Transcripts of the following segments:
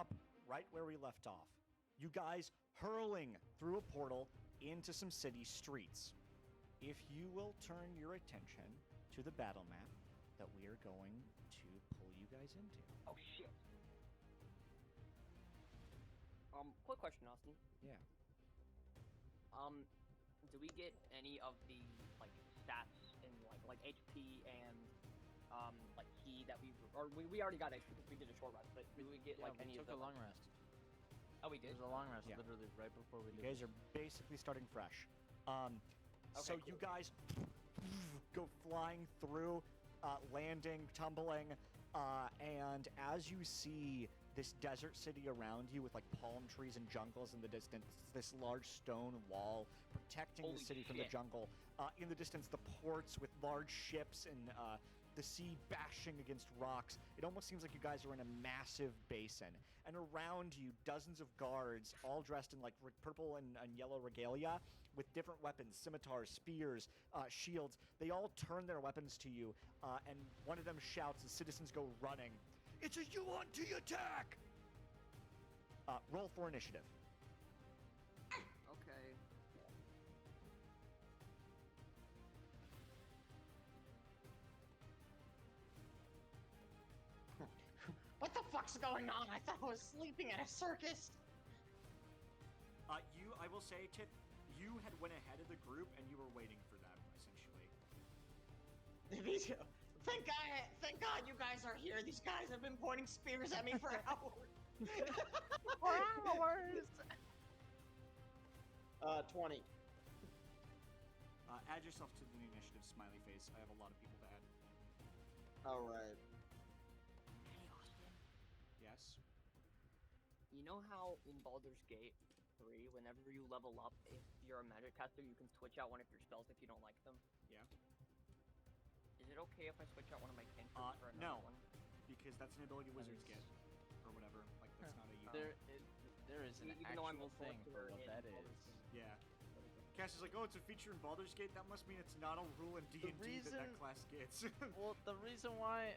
up right where we left off. You guys hurling through a portal into some city streets. If you will turn your attention to the battle map that we are going to pull you guys into. Oh shit. Quick question, Austin. Yeah. Do we get any of the like stats in like HP and like key that we already got HP because we did a short rest, but do we get like any of the? We took a long rest. Oh, we did. It was a long rest, Yeah. literally right before we. You guys are basically starting fresh. So cool. you guys go flying through, landing, tumbling, and as you see this desert city around you with like palm trees and jungles in the distance, this large stone wall protecting Holy the city from the shit. jungle. In the distance, the ports with large ships and the sea bashing against rocks. It almost seems like you guys are in a massive basin. And around you, dozens of guards, all dressed in like purple and yellow regalia, with different weapons, scimitars, spears, shields. They all turn their weapons to you, and one of them shouts as citizens go running, "It's a UNT attack!" Roll for initiative. Okay. What the fuck's going on? I thought I was sleeping at a circus. I will say, Tip, you had went ahead of the group, and you were waiting for them, essentially. Thank God you guys are here. These guys have been pointing spears at me for hours. For hours. 20. Add yourself to the initiative, smiley face. I have a lot of people to add. All right. Hey, Austin. Yes? You know how in Baldur's Gate 3, whenever you level up, if you're a magic caster, you can switch out one of your spells if you don't like them? Yeah? Is it okay if I switch out one of my cantrips for another no. one? Because that's an ability wizards get. Or whatever. Like, that's not a... There is an Even though I'm actual a thing for sorcerer what in that Baldur's is. Gate. Yeah. Cass is like, oh, it's a feature in Baldur's Gate? That must mean it's not a rule in D&D that reason- class gets. Well, the reason why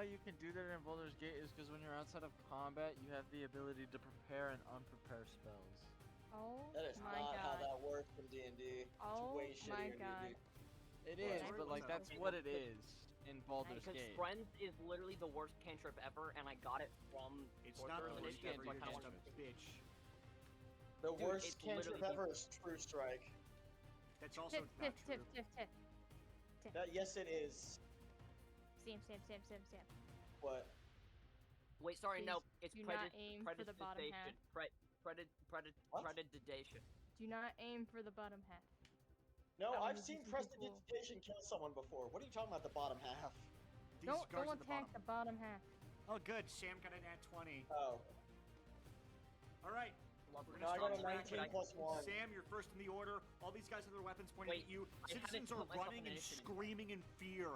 you can do that in Baldur's Gate is because when you're outside of combat, you have the ability to prepare and unprepare spells. Oh That is my not how god. that works in D&D. Oh it's way my shittier than god. D&D. It Well, is, sorry, but like what's that's that? what it is in Baldur's Because Gate. Friends is literally the worst cantrip ever, and I got it from It's Sorcerer's not the worst Initiative, ever, so I you're kinda just a wanna- bitch. The Dude, worst it's cantrip literally- ever is True Strike. That's also Tip, not tip, true. tip, tip, tip. Yes, it is. Same. What? Wait, sorry, no, Please it's do not aim for the bottom half. What? Predidigitation. Do not aim for the bottom half. No, That I've would seen be super cool. prestidigitation kill someone before. What are you talking about, the bottom half? These Don't guards at the attack bottom. the bottom half. Oh, good. Sam got an at 20. Oh. All right. Love We're No, I gonna got a start 19 back. plus 1. Sam, you're first in the order. All these guys have their weapons pointing Wait, at you. I haven't Citizens are put myself running in and initiative. screaming in fear.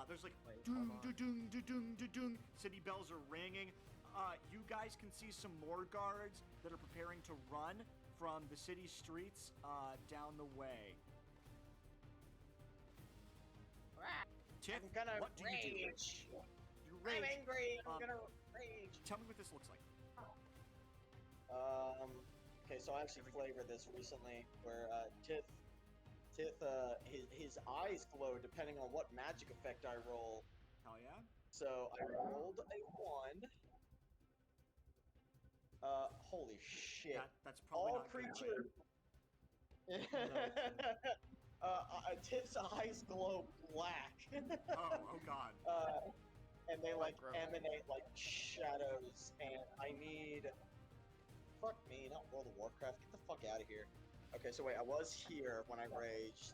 There's like Wait, doom, hold on. doom, doom, doom, doom. City bells are ringing. You guys can see some more guards that are preparing to run from the city streets down the way. Tiff, I'm gonna what do you do? rage. You I'm rage. angry. I'm Um, gonna rage. Tell me what this looks like. Okay, so I actually flavored this recently, where Tith, his eyes glow depending on what magic effect I roll. Hell yeah. So I rolled a 1. Holy shit! That's probably All not good, creatures. Tith's eyes glow black. right? Oh god. And they like Gross. emanate like shadows, and I need. Fuck me, not World of Warcraft. Get the fuck out of here. Okay, so wait, I was here when I raged.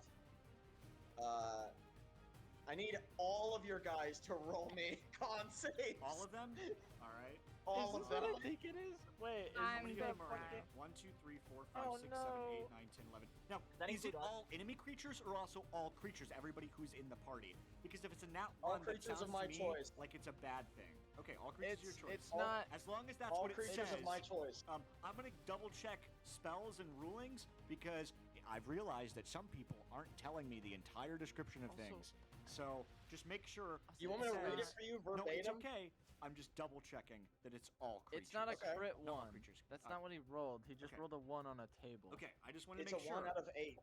I need all of your guys to roll me con saves. All of them? Alright. All is of this what I them. think it is? Wait, is How I'm many good of them are in for there? it. 1, 2, 3, 4, 5, Oh, 6, no. 7, 8, 9, 10, 11. Now, that is it include us? all enemy creatures or also all creatures, everybody who's in the party? Because if it's a nat All 1, that creatures sounds of my to me choice. like it's a bad thing. Okay, all creatures of your choice. it's not. As long as that's All what it creatures says. of my choice. I'm gonna double check spells and rulings because I've realized that some people aren't telling me the entire description of Also- things. So just make sure. You want me to read it says- for you No, it's verbatim? okay. I'm just double checking that it's all creatures. It's not a Okay. crit Not all one. creatures. That's not what he rolled. He just okay. rolled a 1 on a table. Okay, I just want to It's make a sure. 1 out of 8.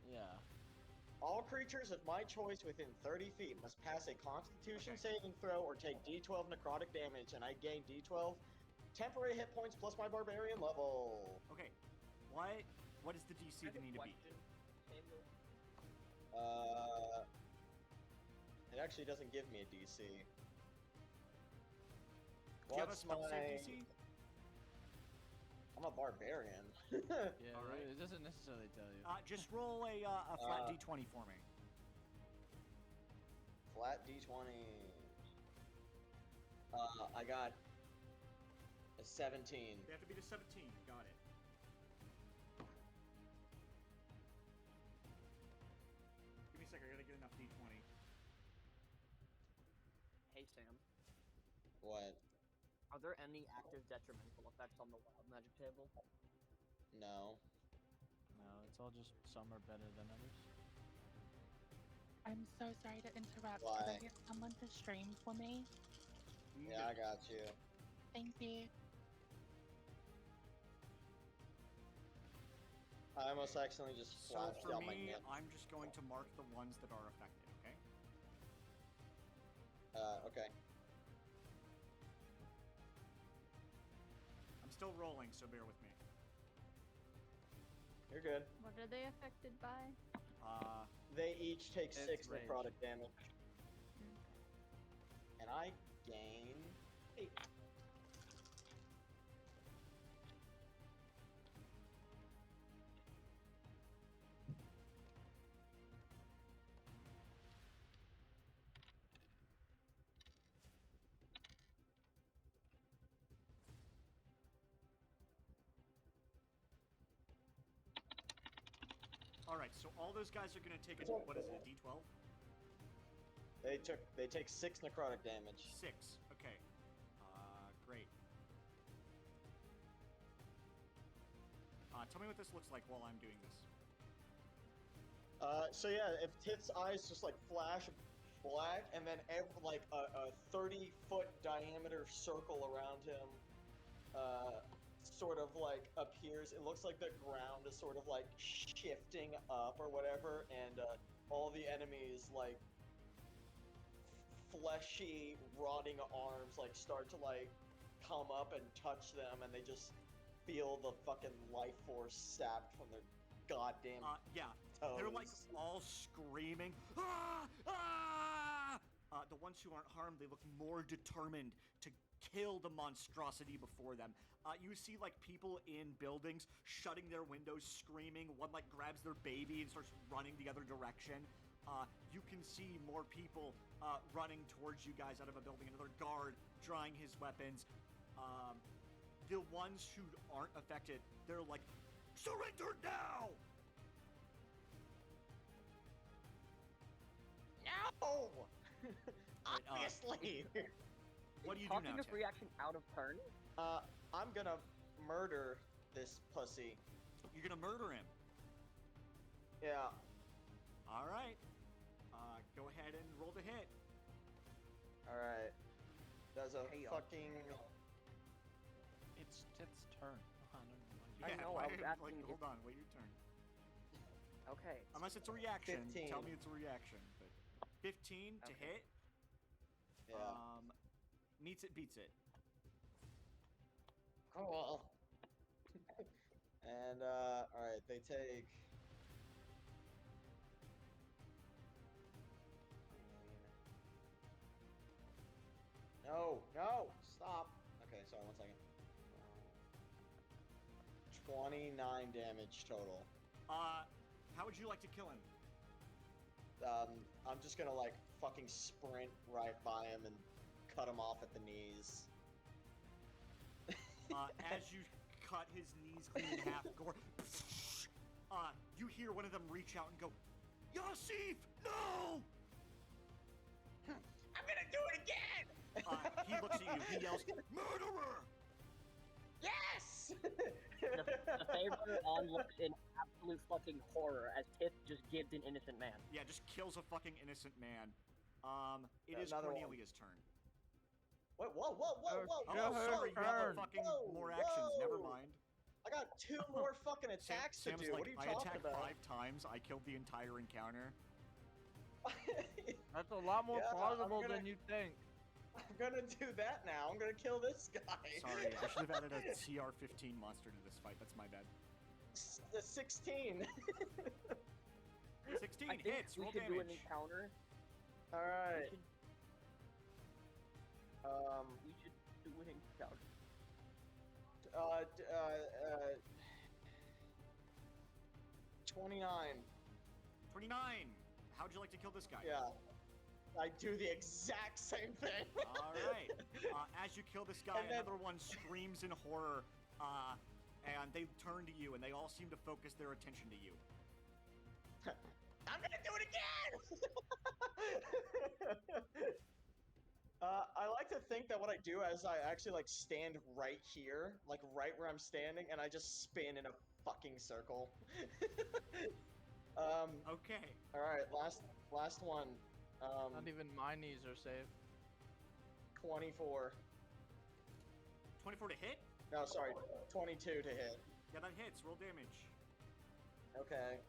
Yeah. All creatures of my choice within 30 feet must pass a Constitution saving throw or take D12 necrotic damage, and I gain D12 temporary hit points plus my barbarian level. Okay, what is the DC they need to beat? It actually doesn't give me a DC. Do you have a spell save DC? I'm a barbarian. Yeah, Alright. it doesn't necessarily tell you. Just roll a flat D20 for me. Flat D20. I got a 17. They have to beat a 17. Got it. Give me a second. I gotta get enough D20. Hey Sam, What? are there any active detrimental effects on the wild magic table? No. No, it's all just some are better than others. I'm so sorry to interrupt. Why? Could I get someone to stream for me? Yeah, I got you. Thank you. I almost accidentally just So flashed for out my me, name. I'm just going to mark the ones that are affected. Okay. Okay. I'm still rolling, so bear with me. You're good. What are they affected by? They each take It's 6 rage. necrotic damage. And I gain 8. All right. So all those guys are gonna take a what is it? A D12? They take 6 necrotic damage. 6. Okay. Great. Tell me what this looks like while I'm doing this. So yeah, if Tith's eyes just like flash black, and then like a 30-foot diameter circle around him, sort of like appears. It looks like the ground is sort of like shifting up or whatever, and all the enemies like fleshy, rotting arms like start to like come up and touch them, and they just feel the fucking life force sapped from their goddamn Yeah. toes. They're like all screaming. Ah! Ah! The ones who aren't harmed, they look more determined to kill the monstrosity before them. You see like people in buildings shutting their windows, screaming. One like grabs their baby and starts running the other direction. You can see more people running towards you guys out of a building. Another guard drawing his weapons. The ones who aren't affected, they're like, surrender now! No! Obviously! What do you do Talking now, of Tim? reaction out of turn. I'm gonna murder this pussy. You're gonna murder him. Yeah. All right. Go ahead and roll the hit. Alright. Does a Chaos. fucking... It's Tith's turn. I don't know why you- I know, I was asking if- hold on, wait your turn. Okay. Unless it's a reaction, 15. tell me it's a reaction. But 15 to Okay. hit. Yeah. Meets it, beats it. Cool. And, alright, they take... No! Stop! Okay, sorry, 1 second. 29 damage total. How would you like to kill him? I'm just gonna, like, fucking sprint right by him and cut him off at the knees. As you cut his knees clean in half, gore. You hear one of them reach out and go, Yasif, no! I'm gonna do it again! He looks at you. He yells, murderer! Yes! The The favor on looks in absolute fucking horror as Tith just gibbed an innocent man. Yeah, just kills a fucking innocent man. It is Another one. Cornelia's turn. Wait, whoa, whoa, whoa, whoa, Oh, whoa, sorry, you have turn. fucking whoa, more actions. Never whoa. mind. I got 2 more fucking attacks to Sam's do. like, What are you I talking attacked about? 5 times. I killed the entire encounter. That's a lot more Yeah, plausible I'm gonna- than you think. I'm gonna do that now. I'm gonna kill this guy. Sorry, I should have added a CR-15 monster to this fight. That's my bad. The 16. 16 I think hits. we Roll should do an damage. encounter. All right. We should do an encounter. 29. 29. How'd you like to kill this guy? Yeah. I do the exact same thing. All right. As you kill this guy, And then- another one screams in horror, and they turn to you, and they all seem to focus their attention to you. I'm gonna do it again. I like to think that what I do is I actually like stand right here, like right where I'm standing, and I just spin in a fucking circle. Okay. All right, last one. Not even my knees are safe. 24. 24 to hit? No, sorry, 22 to hit. Yeah, that hits. Roll damage. Okay.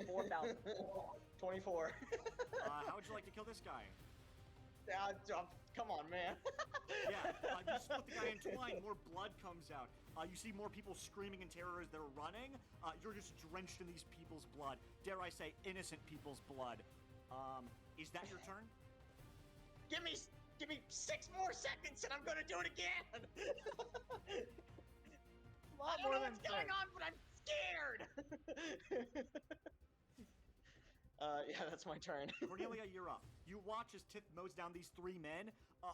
4,000. 24. How would you like to kill this guy? Come on, man. Yeah, you split the guy in twine, more blood comes out. You see more people screaming in terror as they're running. You're just drenched in these people's blood. Dare I say, innocent people's blood. Is that your turn? Give me 6 more seconds and I'm gonna do it again. I don't know what's going on, but I'm scared. Yeah, that's my turn. Cornelia, you're up. You watch as Tith mows down these 3 men.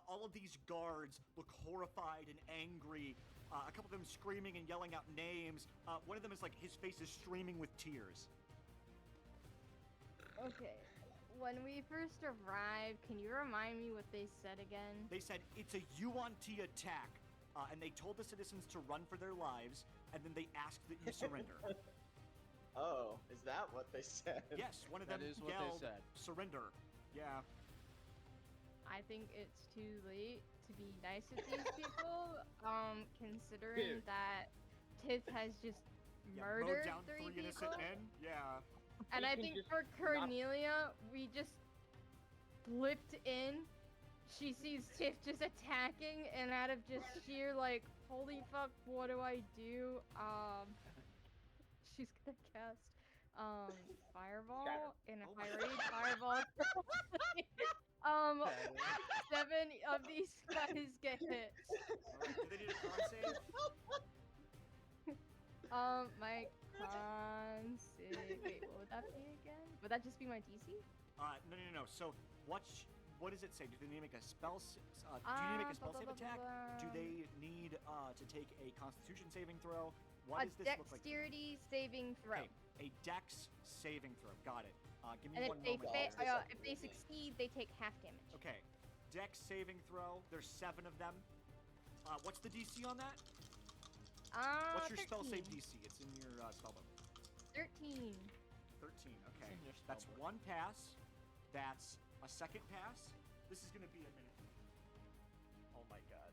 All of these guards look horrified and angry. A couple of them screaming and yelling out names. One of them is like, his face is streaming with tears. Okay. When we first arrived, can you remind me what they said again? They said it's a Yuan-Ti attack, and they told the citizens to run for their lives, and then they asked that you surrender. Oh, is that what they said? Yes, one of them That is what they yelled, said. surrender. Yeah. I think it's too late to be nice with these people, considering Dude. that Tith has just Yeah, murdered mowed down 3 3 people. innocent men. Yeah. And We I can think just for Cornelia, we just blipped in. She sees Tiff just attacking, and out of just sheer like, holy fuck, what do I do? She's gonna cast fireball, and if I rage fireball, 7 of these guys get hit. Alright, do they need a con save? My con save. Wait, what would that be again? Would that just be my DC? No. So, what does it say? Do they need to make a spell? Do you need to make a spell save attack? Do they need to take a Constitution saving throw? What A does this look like? dexterity saving throw. Okay, a Dex saving throw. Got it. Give me And one moment. if they succeed, they take half damage. Okay, Dex saving throw. There's 7 of them. What's the DC on that? What's your 13. spell save DC? It's in your spellbook. 13. 13. Okay, in your that's spellbook. 1 pass. That's a 2nd pass. This is gonna be a minute. Oh my god.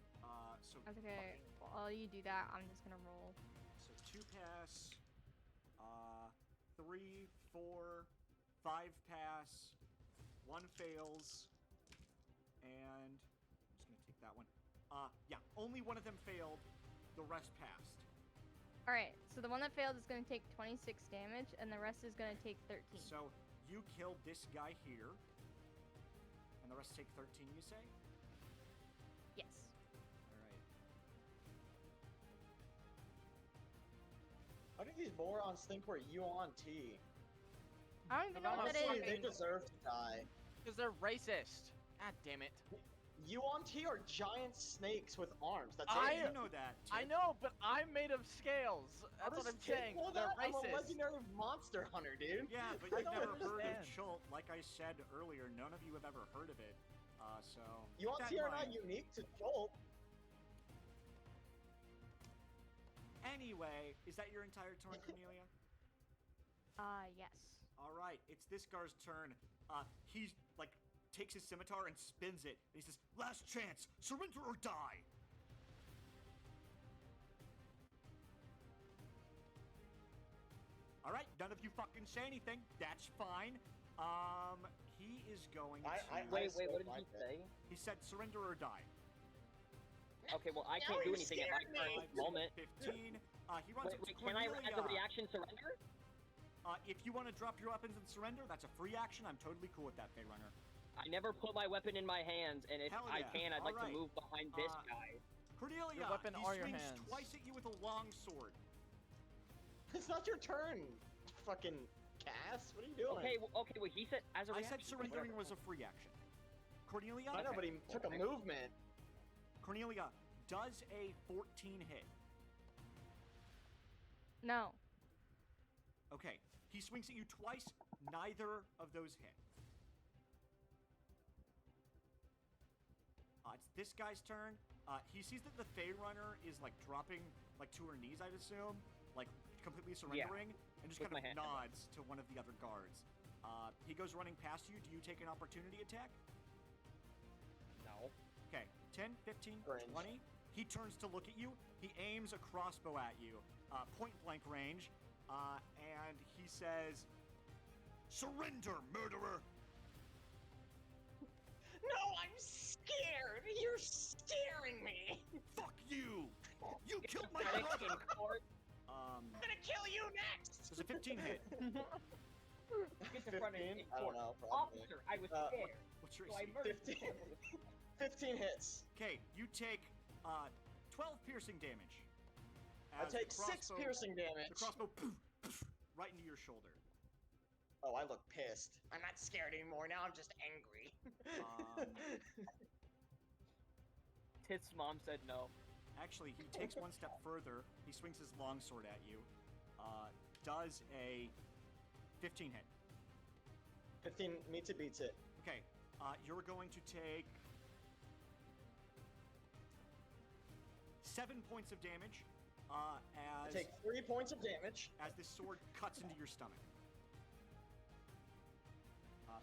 So That's okay. While you do that, I'm just gonna roll. So 2 pass, 3, 4, 5 pass, 1 fails, and I'm just gonna take that one. Yeah, only one of them failed. The rest passed. Alright, so the one that failed is gonna take 26 damage, and the rest is gonna take 13. So you killed this guy here, and the rest take 13. You say? Yes. All right. How do these morons think we're Yuan-Ti? I don't even know what that Honestly, is. they deserve to die. Because they're racist. God damn it. Yuan-Ti are giant snakes with arms. That's I it. you know that. I Tip. know, but I'm made of scales. How That's what does I'm Tip saying. know They're that? I'm a racist. legendary monster hunter, dude. Yeah, but I you've don't never heard of understand. Chult. Like I said earlier, none of you have ever heard of it. So keep that Yuan-Ti in are not mind. unique to Jolt. Anyway, is that your entire turn, Cornelia? Yes. All right, it's this guy's turn. He's like takes his scimitar and spins it, and he says, "Last chance, surrender or die." All right, none of you fucking say anything. That's fine. He is going to. Wait, still what did like he it. say? He said, "Surrender or die." Okay, well, I Now can't do he anything at my scared me. current moment. 15. He runs up to Wait, can I, Cornelia. as a reaction, surrender? If you want to drop your weapons and surrender, that's a free action. I'm totally cool with that, Fey Runner. I never put my weapon in my hands, and if Hell I yeah. can, I'd like Alright. to move behind this Uh, guy. Cornelia, Your weapon he or your swings hands. twice at you with a long sword. It's not your turn, fucking Cass. What are you doing? Okay, well, he said as a I reaction. said surrendering was a free action. Cornelia, I know, but he took a movement. Cornelia, does a 14 hit? No. Okay, he swings at you twice. Neither of those hit. It's this guy's turn. He sees that the Fey Runner is like dropping like to her knees, I'd assume, like completely surrendering, and just With kind my of hand. nods to one of the other guards. He goes running past you. Do you take an opportunity attack? No. Okay, 10, 15, Cringe. 20. He turns to look at you. He aims a crossbow at you, point blank range, and he says, "Surrender, murderer!" No, I'm scared. You're scaring me. Fuck you! You killed my Panic brother! in court. I'm gonna kill you next. Does a 15 hit? Schizophrenic in 15? I don't court. know. Probably. Officer, I was Uh, scared, What's your so I AC? murdered 15. you. 15 hits. Okay, you take 12 piercing damage. I as take the 6 crossbow- piercing damage. The crossbow right into your shoulder. Oh, I look pissed. I'm not scared anymore. Now I'm just angry. Tits' mom said no. Actually, he takes one step further. He swings his longsword at you. Does a 15 hit. 15 meets it, beats it. Okay, you're going to take 7 points of damage I as take 3 points of damage. this sword cuts into your stomach.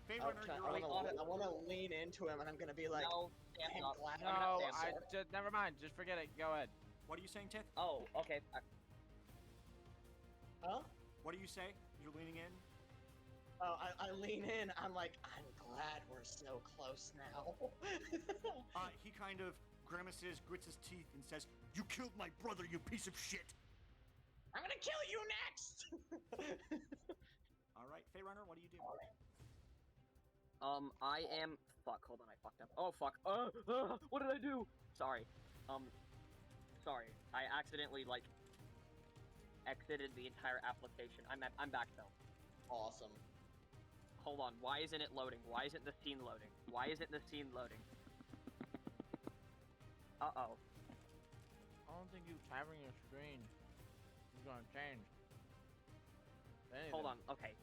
Fey I Runner, you're up. want to lean into him, and I'm gonna be like, no, stand I'm up. glad I'm No, not I stand up. just never mind. Just forget it. Go ahead. What are you saying, Tith? Oh, okay. huh? What do you say? You're leaning in? Oh, I lean in. I'm like, I'm glad we're so close now. He kind of grimaces, grits his teeth, and says, "You killed my brother, you piece of shit!" I'm gonna kill you next. All right, Fey Runner, what do you do? I am. Fuck. Hold on. I fucked up. Oh fuck. What did I do? Sorry. Sorry. I accidentally like exited the entire application. I'm back though. Awesome. Hold on. Why isn't it loading? Why isn't the scene loading? Why isn't the scene loading? Uh-oh. I don't think you covering your screen is gonna change. Anything. Hold on. Okay.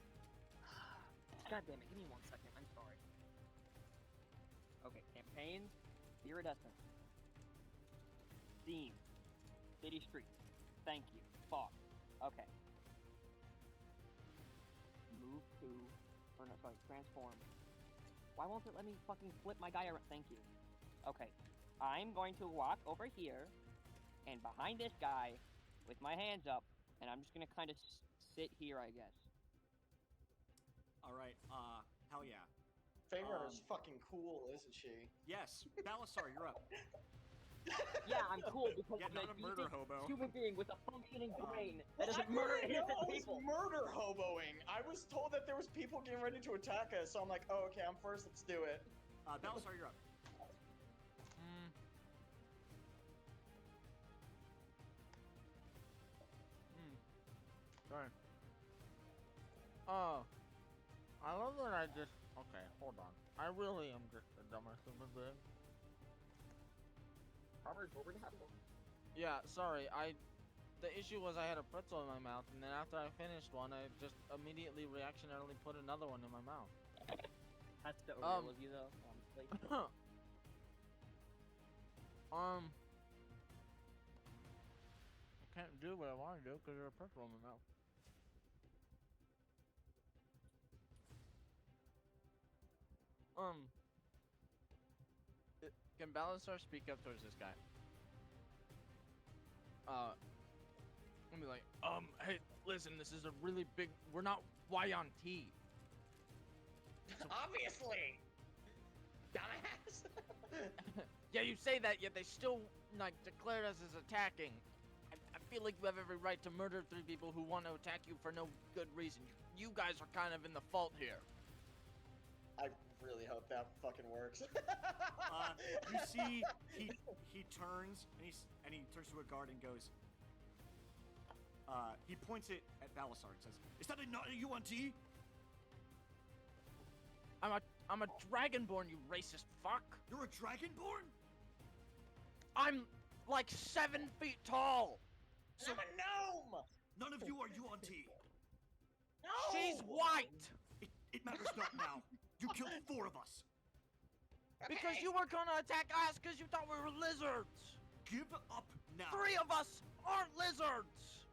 God damn it. Give me 1 second. I'm sorry. Okay. Campaigns. Viridescence. Theme. City Streets. Thank you. Fog. Okay. Move to. Or no, sorry. Transform. Why won't it let me fucking flip my guy around? Thank you. Okay. I'm going to walk over here and behind this guy with my hands up, and I'm just gonna kind of sit here, I guess. All right, hell yeah. Fey Runner's fucking cool, isn't she? Yes, Balasar, you're up. Yeah, I'm cool because Yeah, I'm not a a murder decent hobo. human being with a functioning brain that Well, doesn't I murder didn't know innocent I was people. murder hoboing. I was told that there was people getting ready to attack us, so I'm like, oh, okay, I'm first. Let's do it. Balasar, you're up. Sorry. Oh. I love that I just. Okay, hold on. I really am just the dumbest human being. Robert, what would happen? Yeah, sorry. The issue was I had a pretzel in my mouth, and then after I finished one, I just immediately reactionarily put another one in my mouth. That's the real of you, though. Honestly. can't do what I want to do because there's a purple in my mouth. Can Balancer speak up towards this guy? Let me like, hey, listen, this is a really big. We're not Y-on-T. Obviously! Dumbass! Yeah, you say that, yet they still like declared us as attacking. I feel like you have every right to murder 3 people who want to attack you for no good reason. You guys are kind of in the fault here. I really hope that fucking works. You see, he turns and he turns to a guard and goes. He points it at Balasar and says, "Is that not a UNT?" I'm a dragonborn, you racist fuck. You're a dragonborn? I'm like 7 feet tall. I'm a gnome! None of you are UNT. No! She's white. It matters not now. You killed 4 of us. Because you were gonna attack us because you thought we were lizards. Give up now. 3 of us aren't lizards.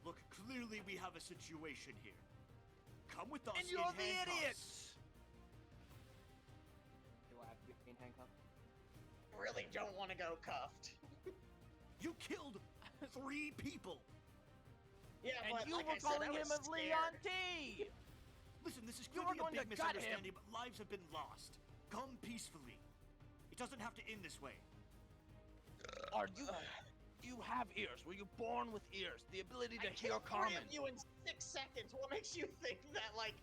Look, clearly we have a situation here. Come with us And you're in the handcuffs. idiots. Do I have to be in handcuffs? Really don't want to go cuffed. You killed 3 people. Yeah, And but you like were I said, I calling him was a scared. Leon T. Listen, this is You were clearly a going big to gut him. misunderstanding, but lives have been lost. Come peacefully. It doesn't have to end this way. Are you? You have ears. Were you born with ears? The ability to I hear killed 3 common. of you in 6 seconds. What makes you think that, like,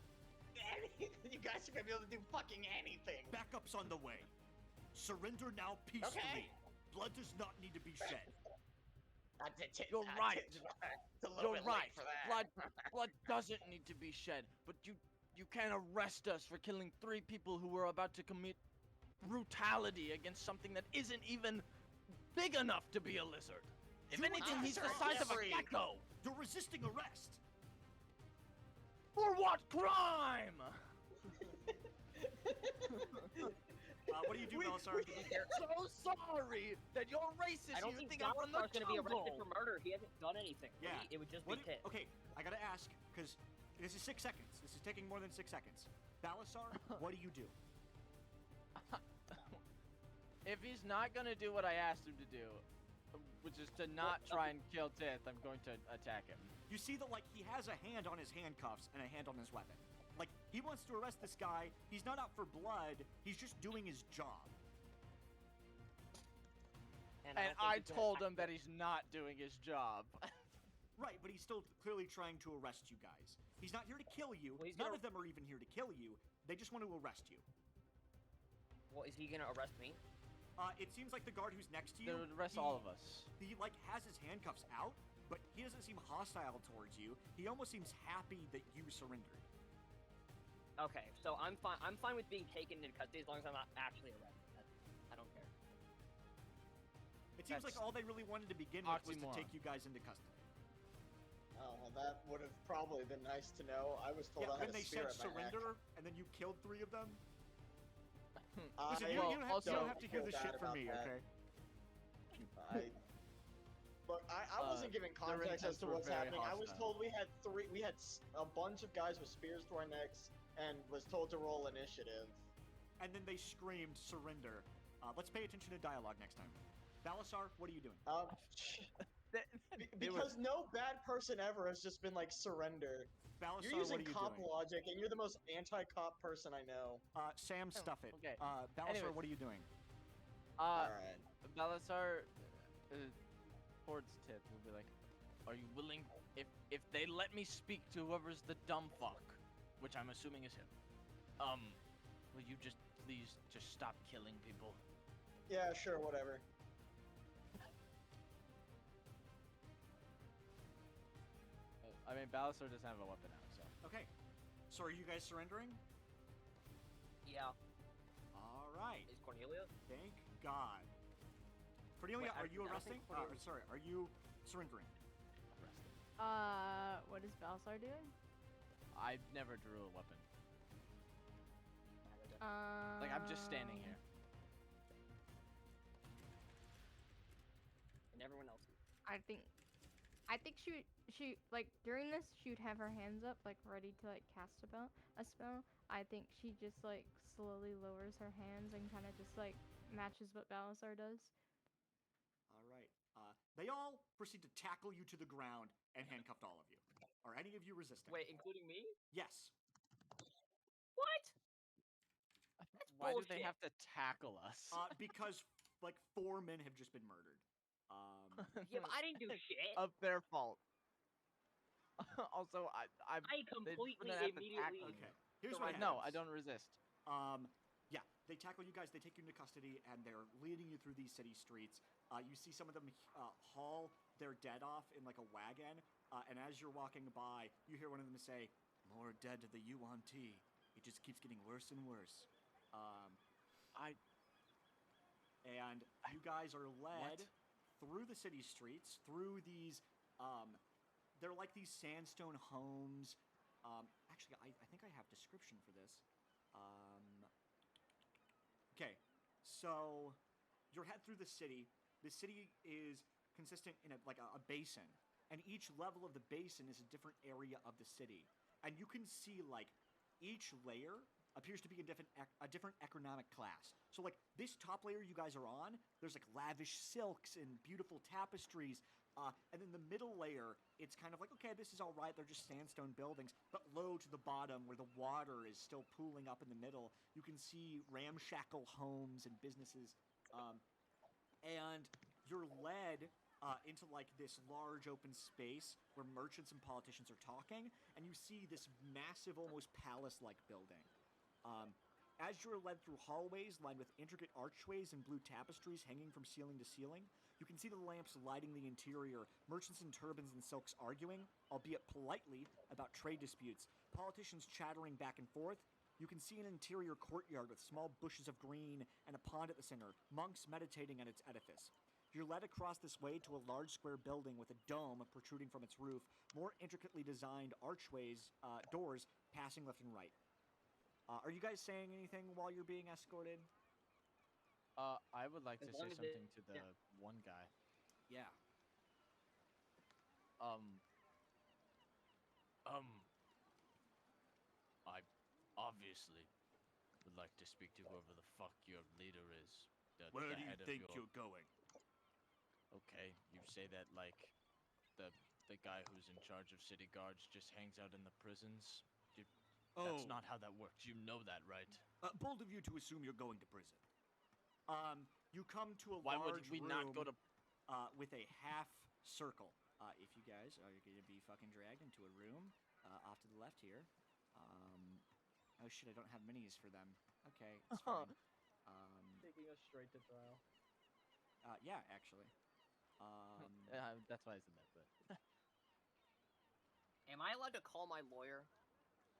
you guys are gonna be able to do fucking anything? Backup's on the way. Surrender now peacefully. Okay. Blood does not need to be shed. You're right. It's a little You're bit right. late for that. Blood doesn't need to be shed, but you can't arrest us for killing 3 people who were about to commit brutality against something that isn't even big enough to be a lizard. If You anything, he's the are size of a Jeffrey. gecko. You're resisting arrest. For what crime? What do you do, Belisar? So sorry that you're racist. I don't You think think I'm from the Balasar's gonna be arrested jungle. for murder. He hasn't done anything. Yeah. It would just What be do- Tit. okay, I gotta ask, because this is 6 seconds. This is taking more than 6 seconds. Balasar, what do you do? If he's not gonna do what I asked him to do, which is to not try and kill Tith, I'm going to attack him. You see that, like, he has a hand on his handcuffs and a hand on his weapon. Like, he wants to arrest this guy. He's not out for blood. He's just doing his job. And don't think I he's gonna told attack him that he's not doing his job. Right, but he's still clearly trying to arrest you guys. He's not here to kill you. Well, he's None gonna- of them are even here to kill you. They just want to arrest you. Well, is he gonna arrest me? It seems like the guard who's next to They you. would arrest he- all of us. He, like, has his handcuffs out, but he doesn't seem hostile towards you. He almost seems happy that you surrendered. Okay, so I'm fine. I'm fine with being taken into custody as long as I'm not actually arrested. I don't care. It seems like That's all they really wanted to begin with was to oxymoron. take you guys into custody. Oh, well, that would have probably been nice to know. I was told Yeah, I had when a they spear said at my neck. surrender, and then you killed 3 of them. I Listen, you, well, you don't also- have to hear feel this bad shit from about me, that. okay? Look, I wasn't given context as intents to were what's very happening. I was hostile. told we had a bunch of guys with spears to our necks, and was told to roll initiative. And then they screamed surrender. Let's pay attention to dialogue next time. Balasar, what are you doing? Because no bad person ever has just been like surrender. Balasar, You're what using are you cop doing? logic, and you're the most anti-cop person I know. Sam, stuff it. okay. Balasar, Anyways. what are you doing? All right. Balasar, towards Tith, will be like, "Are you willing? If they let me speak to whoever's the dumb fuck, which I'm assuming is him, will you just please just stop killing people?" Yeah, sure, whatever. I mean, Balasar doesn't have a weapon now, so. Okay. So are you guys surrendering? Yeah. All right. Is Cornelia? Thank God. Cornelia, Wait, are you I arresting? think Cornelia- Sorry, are you surrendering? What is Balsar doing? I never drew a weapon. Like, I'm just standing here. And everyone else. I think she like during this she would have her hands up like ready to like cast a spell. I think she just like slowly lowers her hands and kind of just like matches what Balasar does. All right. They all proceed to tackle you to the ground and handcuffed all of you. Are any of you resisting? Wait, including me? Yes. What? That's Why do bullshit. they have to tackle us? Because like 4 men have just been murdered. Yeah, but I didn't do shit. Of their fault. Also, I completely wouldn't have to immediately. tackle Okay. me. Here's what happens. No, I don't resist. Yeah, they tackle you guys. They take you into custody, and they're leading you through these city streets. You see some of them haul their dead off in like a wagon, and as you're walking by, you hear one of them say, "More dead to the UNT. It just keeps getting worse and worse." And you guys are led through the city streets, through these, they're like these sandstone homes. Actually, I think I have description for this. Okay, so you're heading through the city. The city is consistent in a basin, and each level of the basin is a different area of the city. And you can see like each layer appears to be a different economic class. So like this top layer you guys are on, there's like lavish silks and beautiful tapestries. And then the middle layer, it's kind of like, okay, this is all right. They're just sandstone buildings. But low to the bottom, where the water is still pooling up in the middle, you can see ramshackle homes and businesses. And you're led into like this large open space where merchants and politicians are talking. And you see this massive, almost palace-like building. As you're led through hallways lined with intricate archways and blue tapestries hanging from ceiling to ceiling, you can see the lamps lighting the interior, merchants in turbans and silks arguing, albeit politely, about trade disputes, politicians chattering back and forth. You can see an interior courtyard with small bushes of green and a pond at the center, monks meditating at its edifice. You're led across this way to a large square building with a dome protruding from its roof, more intricately designed archways, doors passing left and right. Are you guys saying anything while you're being escorted? I would like As to long say as it- something to the one guy. Yeah. I obviously would like to speak to whoever the fuck your leader is. Where the do you head of think your- you're going? Okay, you say that like the guy who's in charge of city guards just hangs out in the prisons. That's not how that works. You know that, right? Bold of you to assume you're going to prison. You come to a Why large would we room not go to? with a half circle. If you guys are going to be fucking dragged into a room off to the left here. Oh shit, I don't have minis for them. Okay, it's fine. Taking us straight to trial. Yeah, actually. That's why I said that. But Am I allowed to call my lawyer?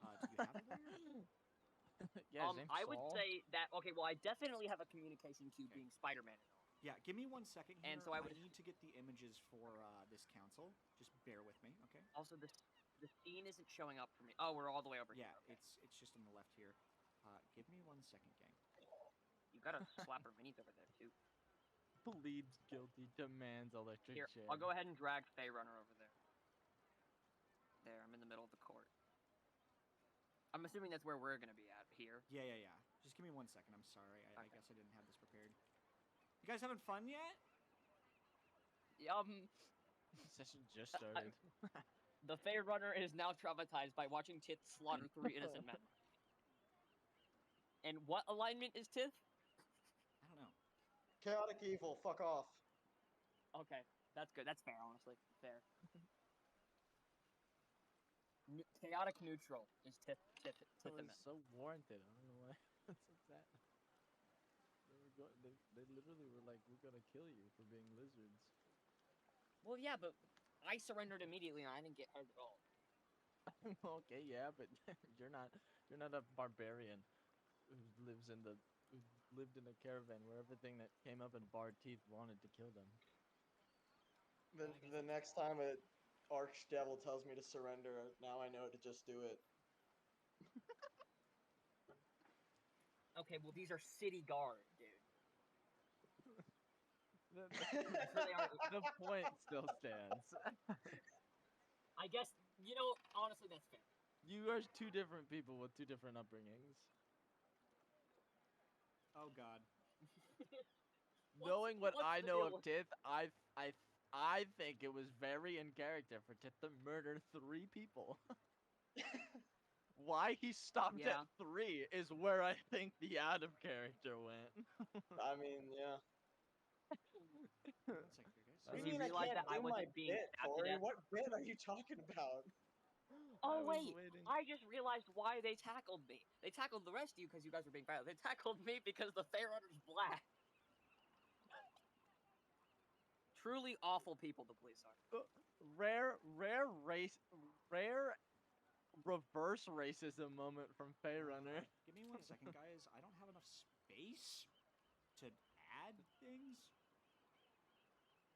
Do you have a lawyer? yeah, his name's I would Saul. say that. Okay, well, I definitely have a communication cube Okay. being Spider-Man and all. Yeah, give me 1 second here. And so I would- need to get the images for this council. Just bear with me, okay? Also, the scene isn't showing up for me. Oh, we're all the way over Yeah, here. Okay. it's just on the left here. Give me 1 second, gang. You got a slapper minis over there too. Pleads guilty, demands electric Here, chair. I'll go ahead and drag Faye Runner over there. There, I'm in the middle of the court. I'm assuming that's where we're gonna be at here. Yeah. Just give me 1 second. I'm sorry. I Okay. guess I didn't have this prepared. You guys having fun yet? Session just started. The Fae Runner is now traumatized by watching Tith slaughter 3 innocent men. And what alignment is Tith? I don't know. Chaotic evil, fuck off. Okay, that's good. That's fair, honestly. Fair. Chaotic neutral is Tith. That was so warranted. I don't know why. That's so sad. They literally were like, "We're gonna kill you for being lizards." Well, yeah, but I surrendered immediately and I didn't get hurt at all. Okay, yeah, but you're not a barbarian who lived in a caravan where everything that came up in barred teeth wanted to kill them. The next time a archdevil tells me to surrender, now I know to just do it. Okay, well, these are city guard, dude. Sure they are. The point still stands. I guess honestly, that's fair. You are two different people with two different upbringings. Oh God. Knowing what what's I the know deal of with- Tith, I think it was very in character for Tith to murder 3 people. Why he stopped Yeah. at 3 is where I think the out of character went. I mean, yeah. One second, guys. What do Does you he mean I realize can't that I do my wasn't being bit, stabbed to Tori? death? What bit are you talking about? Oh I was wait, waiting. I just realized why they tackled me. They tackled the rest of you because you guys were being violent. They tackled me because the Fairrunner's black. Truly awful people the police are. Rare reverse racism moment from Faerunner. Give me 1 second, guys. I don't have enough space to add things.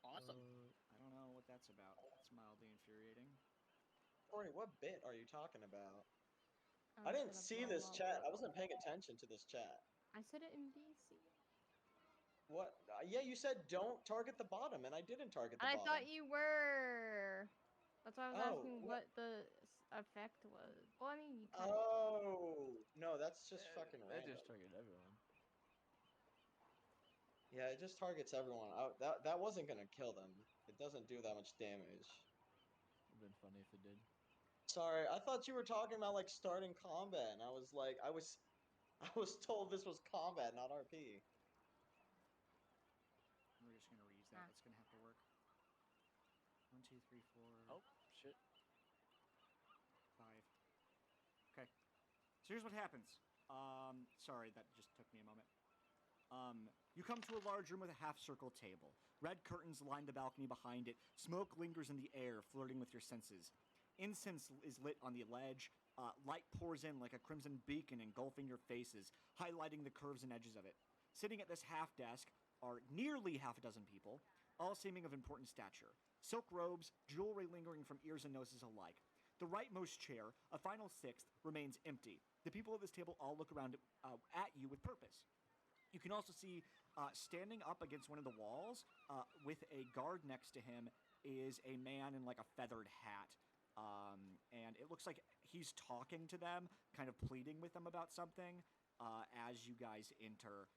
Awesome. I don't know what that's about. It's mildly infuriating. Tori, what bit are you talking about? Oh, I didn't shut up, see blah, this blah, chat. blah. I wasn't paying attention to this chat. I said it in BC. What? Yeah, you said don't target the bottom, and I didn't target the I bottom. thought you were. That's why I was Oh, asking what the effect was. Well, I mean, you kind of. Oh, no, that's just fucking That random. just triggered everyone. Yeah, it just targets everyone. That wasn't gonna kill them. It doesn't do that much damage. Would've been funny if it did. Sorry, I thought you were talking about like starting combat, and I was like, I was told this was combat, not RP. We're just gonna reuse that. Ah. That's gonna have to work. 1, 2, 3, 4, Oh, shit. 5. Okay. So here's what happens. Sorry, that just took me a moment. You come to a large room with a half-circle table. Red curtains line the balcony behind it. Smoke lingers in the air, flirting with your senses. Incense is lit on the ledge. Light pours in like a crimson beacon, engulfing your faces, highlighting the curves and edges of it. Sitting at this half desk are nearly half a dozen people, all seeming of important stature. Silk robes, jewelry lingering from ears and noses alike. The rightmost chair, a final sixth, remains empty. The people at this table all look around at you with purpose. You can also see standing up against one of the walls with a guard next to him is a man in like a feathered hat. And it looks like he's talking to them, kind of pleading with them about something as you guys enter,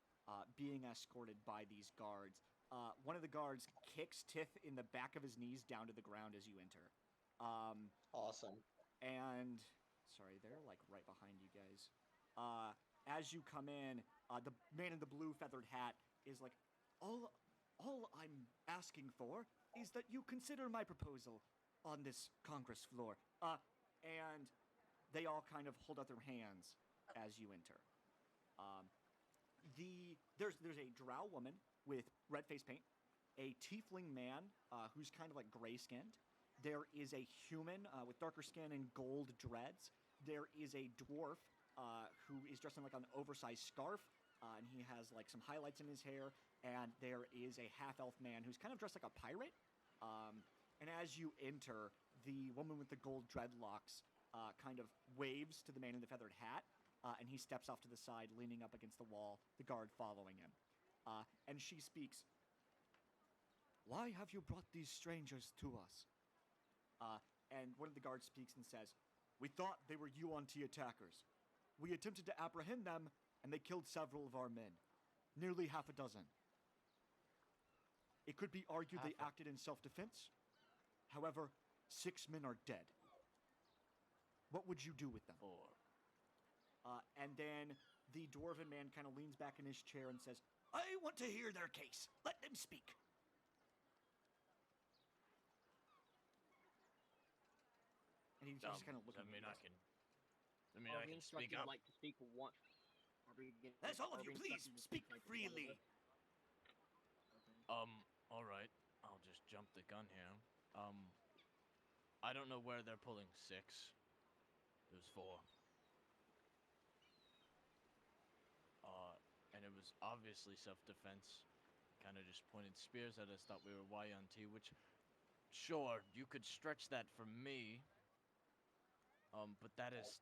being escorted by these guards. One of the guards kicks Tith in the back of his knees down to the ground as you enter. Awesome. And sorry, they're like right behind you guys. As you come in, the man in the blue feathered hat is like, all I'm asking for is that you consider my proposal on this Congress floor. And they all kind of hold out their hands as you enter. There's a drow woman with red face paint, a tiefling man who's kind of like gray skinned. There is a human with darker skin and gold dreads. There is a dwarf who is dressed in like an oversized scarf, and he has like some highlights in his hair. And there is a half-elf man who's kind of dressed like a pirate. And as you enter, the woman with the gold dreadlocks kind of waves to the man in the feathered hat, and he steps off to the side, leaning up against the wall, the guard following him. And she speaks, "Why have you brought these strangers to us?" And one of the guards speaks and says, "We thought they were UNT attackers. We attempted to apprehend them, and they killed several of our men. Nearly half a dozen. It could be argued they acted in self-defense. However, 6 men are dead. What would you do with them?" And then the dwarven man kind of leans back in his chair and says, "I want to hear their case. Let them speak." And he's just kind of looking at you guys. Are we instructed like to speak one? That's all of you. are we Please instructed to speak like, one of freely. us? Alright. I'll just jump the gun here. I don't know where they're pulling 6. It was 4. And it was obviously self-defense. Kind of just pointed spears at us, thought we were YNT, which, sure, you could stretch that for me. But that is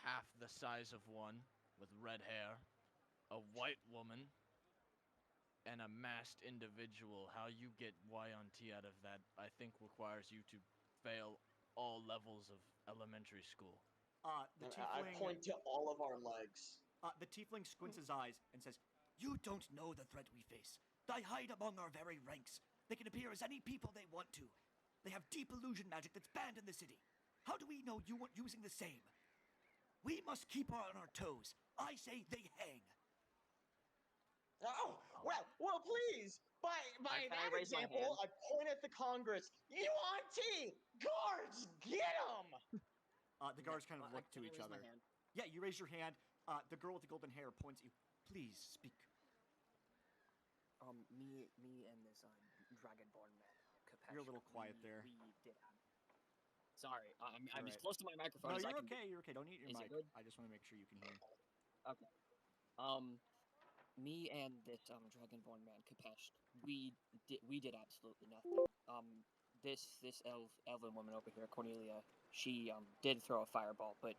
half the size of one with red hair, a white woman, an amassed individual, how you get Y on T out of that, I think requires you to fail all levels of elementary school. The I tiefling, point to all of our legs. the tiefling squints his eyes and says, "You don't know the threat we face. They hide among our very ranks. They can appear as any people they want to. They have deep illusion magic that's banned in the city. How do we know you weren't using the same? We must keep on our toes. I say they hang." Oh, well, please. By Can I that raise my example, hand? I point at the Congress. UNT! Guards, get them! The guards kind of look to Can I each raise other. my hand? Yeah, you raise your hand. The girl with the golden hair points at you. "Please speak." Me and this dragonborn man, Kapesh. You're a little quiet there. We did. Sorry, I'm as Alright. close to my microphone No, as I you're can. okay. You're okay. Don't eat your Is it mic. good? I just want to make sure you can hear. Me and this dragonborn man, Kapesh, we did absolutely nothing. This elven woman over here, Cornelia, she did throw a fireball, but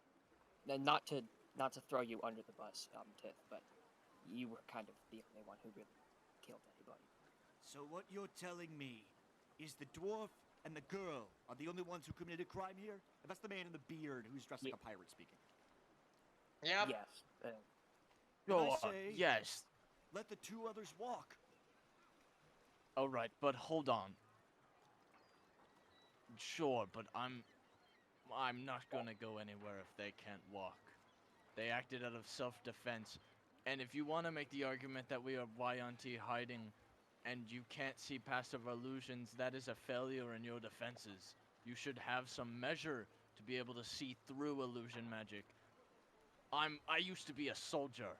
not to throw you under the bus, Tiff, but you were kind of the only one who really killed anybody. So what you're telling me is the dwarf and the girl are the only ones who committed a crime here? And that's the man in the beard who's dressed like a pirate speaking. Yep. Yes. Then Go I on. say, Yes. let the two others walk. All right, but hold on. Sure, but I'm not gonna go anywhere if they can't walk. They acted out of self-defense, and if you want to make the argument that we are YNT hiding, and you can't see past our illusions, that is a failure in your defenses. You should have some measure to be able to see through illusion magic. I used to be a soldier.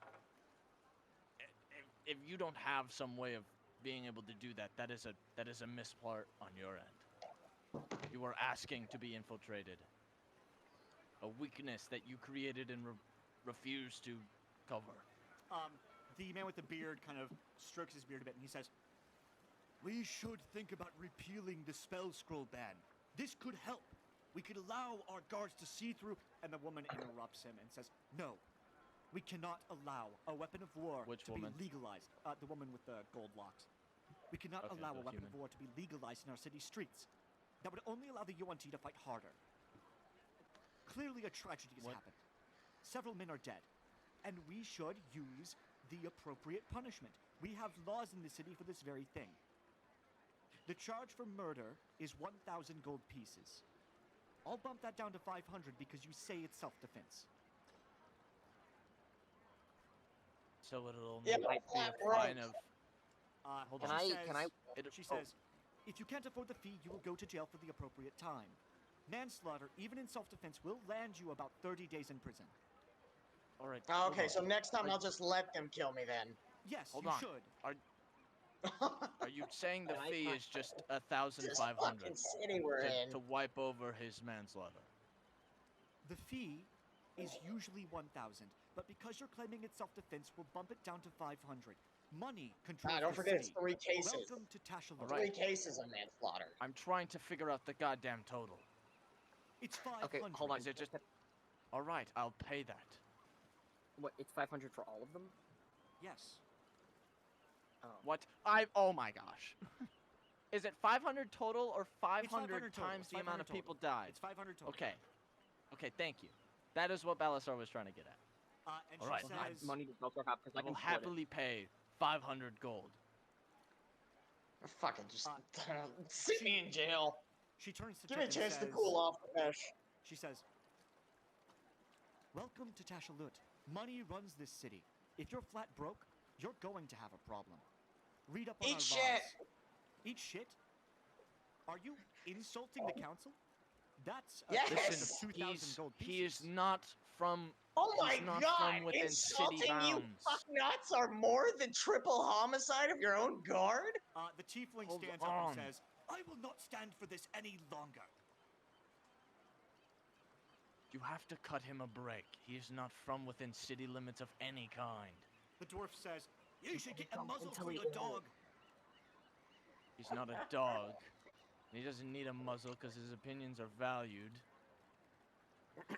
If you don't have some way of being able to do that, that is a mispart on your end. You are asking to be infiltrated. A weakness that you created and refused to cover. The man with the beard kind of strokes his beard a bit and he says, "We should think about repealing the spell scroll ban. This could help. We could allow our guards to see through." And the woman interrupts him and says, "No, we cannot allow a weapon of war Which to woman? be legalized." The woman with the gold locks. "We cannot Okay, allow a the weapon human. of war to be legalized in our city streets. That would only allow the UNT to fight harder. Clearly a tragedy has What? happened. Several men are dead. And we should use the appropriate punishment. We have laws in the city for this very thing. The charge for murder is 1,000 gold pieces. I'll bump that down to 500 because you say it's self-defense." So it'll only Yeah, be but a flat fine broke. of. Hold she on. says, It- she says, "If you can't afford the fee, you will go to jail for the appropriate time. Manslaughter, even in self-defense, will land you about 30 days in prison." All right. Oh, hold okay, on. so next time I'll just let them kill me then. Yes, Hold you on. should. Are you saying the Can I- fee can I- is just This 1,500 fucking city we're in. to wipe over his manslaughter? The fee is usually 1,000, but because you're claiming it's self-defense, we'll bump it down to 500. Money controls Don't the forget it's city. 3 cases. Welcome to Tashalut. All 3 right. cases of manslaughter. I'm trying to figure out the goddamn total. It's 500. Okay, hold on. Is it just? All right, I'll pay that. What? It's 500 for all of them? Yes. Oh. What? Oh my gosh. Is it 500 total or 500 total. times It's the amount 500 of people total. died? It's 500 total. Okay. Okay, thank you. That is what Balasar was trying to get at. And All she right. Well, I says, have money to also have because I I will can split it. happily pay 500 gold. Fucking just sit me in jail. she turns to Give me a Tip and chance to says- cool off, Kapesh. She says, "Welcome to Tashalut. Money runs this city. If you're flat broke, you're going to have a problem. Read up on Eat our shit. laws." Eat shit? Are you insulting the council? That's a Yes. price Listen, of 2,000 gold pieces. he is not from. Oh my he's not god! from within Insulting city you bounds. fucknuts are more than triple homicide of your own guard? The tiefling Hold stands up on. and says, "I will not stand for this any longer." You have to cut him a break. He is not from within city limits of any kind. The dwarf says, "You should get a Jump muzzle until for he your is. dog." He's not a dog. He doesn't need a muzzle because his opinions are valued.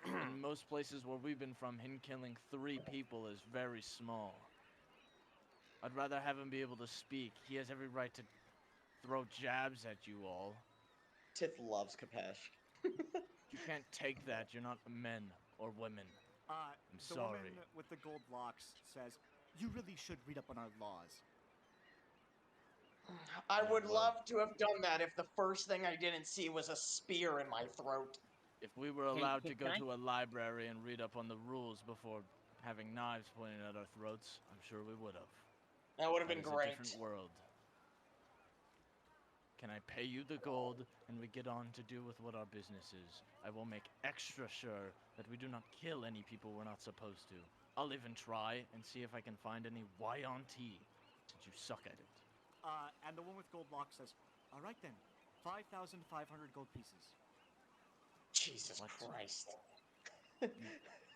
In most places where we've been from, him killing 3 people is very small. I'd rather have him be able to speak. He has every right to throw jabs at you all. Tith loves Kapesh. You can't take that. You're not men or women. I'm The sorry. woman with the gold locks says, "You really should read up on our laws." I Yeah, would well- love to have done that if the first thing I didn't see was a spear in my throat. If we were allowed to go to a library and read up on the rules before having knives pointed at our throats, I'm sure we would have. That would have That been is great. a different world. Can I pay you the gold and we get on to do with what our business is? I will make extra sure that we do not kill any people we're not supposed to. I'll even try and see if I can find any Y-on-T, since you suck at it. And the one with gold locks says, "All right then, 5,500 gold pieces." Jesus What? Christ.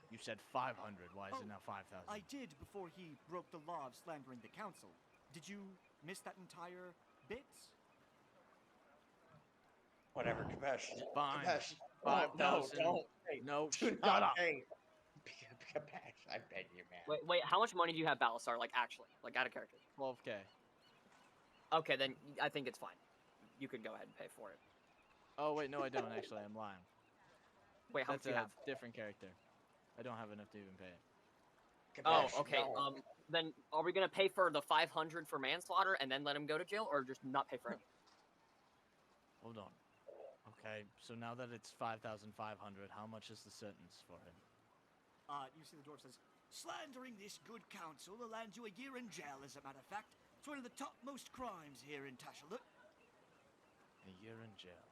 You said 500. Why is Oh, it now 5,000? I did before he broke the law of slandering the council. Did you miss that entire bit? Whatever, Kapesh. Fine. Kapesh. 5,000. No, don't. Hey, No, do shut not up. pay. Kapesh, I beg you, man. Wait, how much money do you have, Balasar? Like, actually, like, out of character. 12K. Okay, then I think it's fine. You can go ahead and pay for it. Oh, wait, no, I don't, actually. I'm lying. Wait, how much That's do you a have? different character. I don't have enough to even pay it. Oh, Kapesh, okay. no. Then are we gonna pay for the 500 for manslaughter and then let him go to jail, or just not pay for anything? Hold on. Okay, so now that it's 5,500, how much is the sentence for him? You see the dwarf says, "Slandering this good council will land you a year in jail, as a matter of fact. It's one of the topmost crimes here in Tashalut." A year in jail.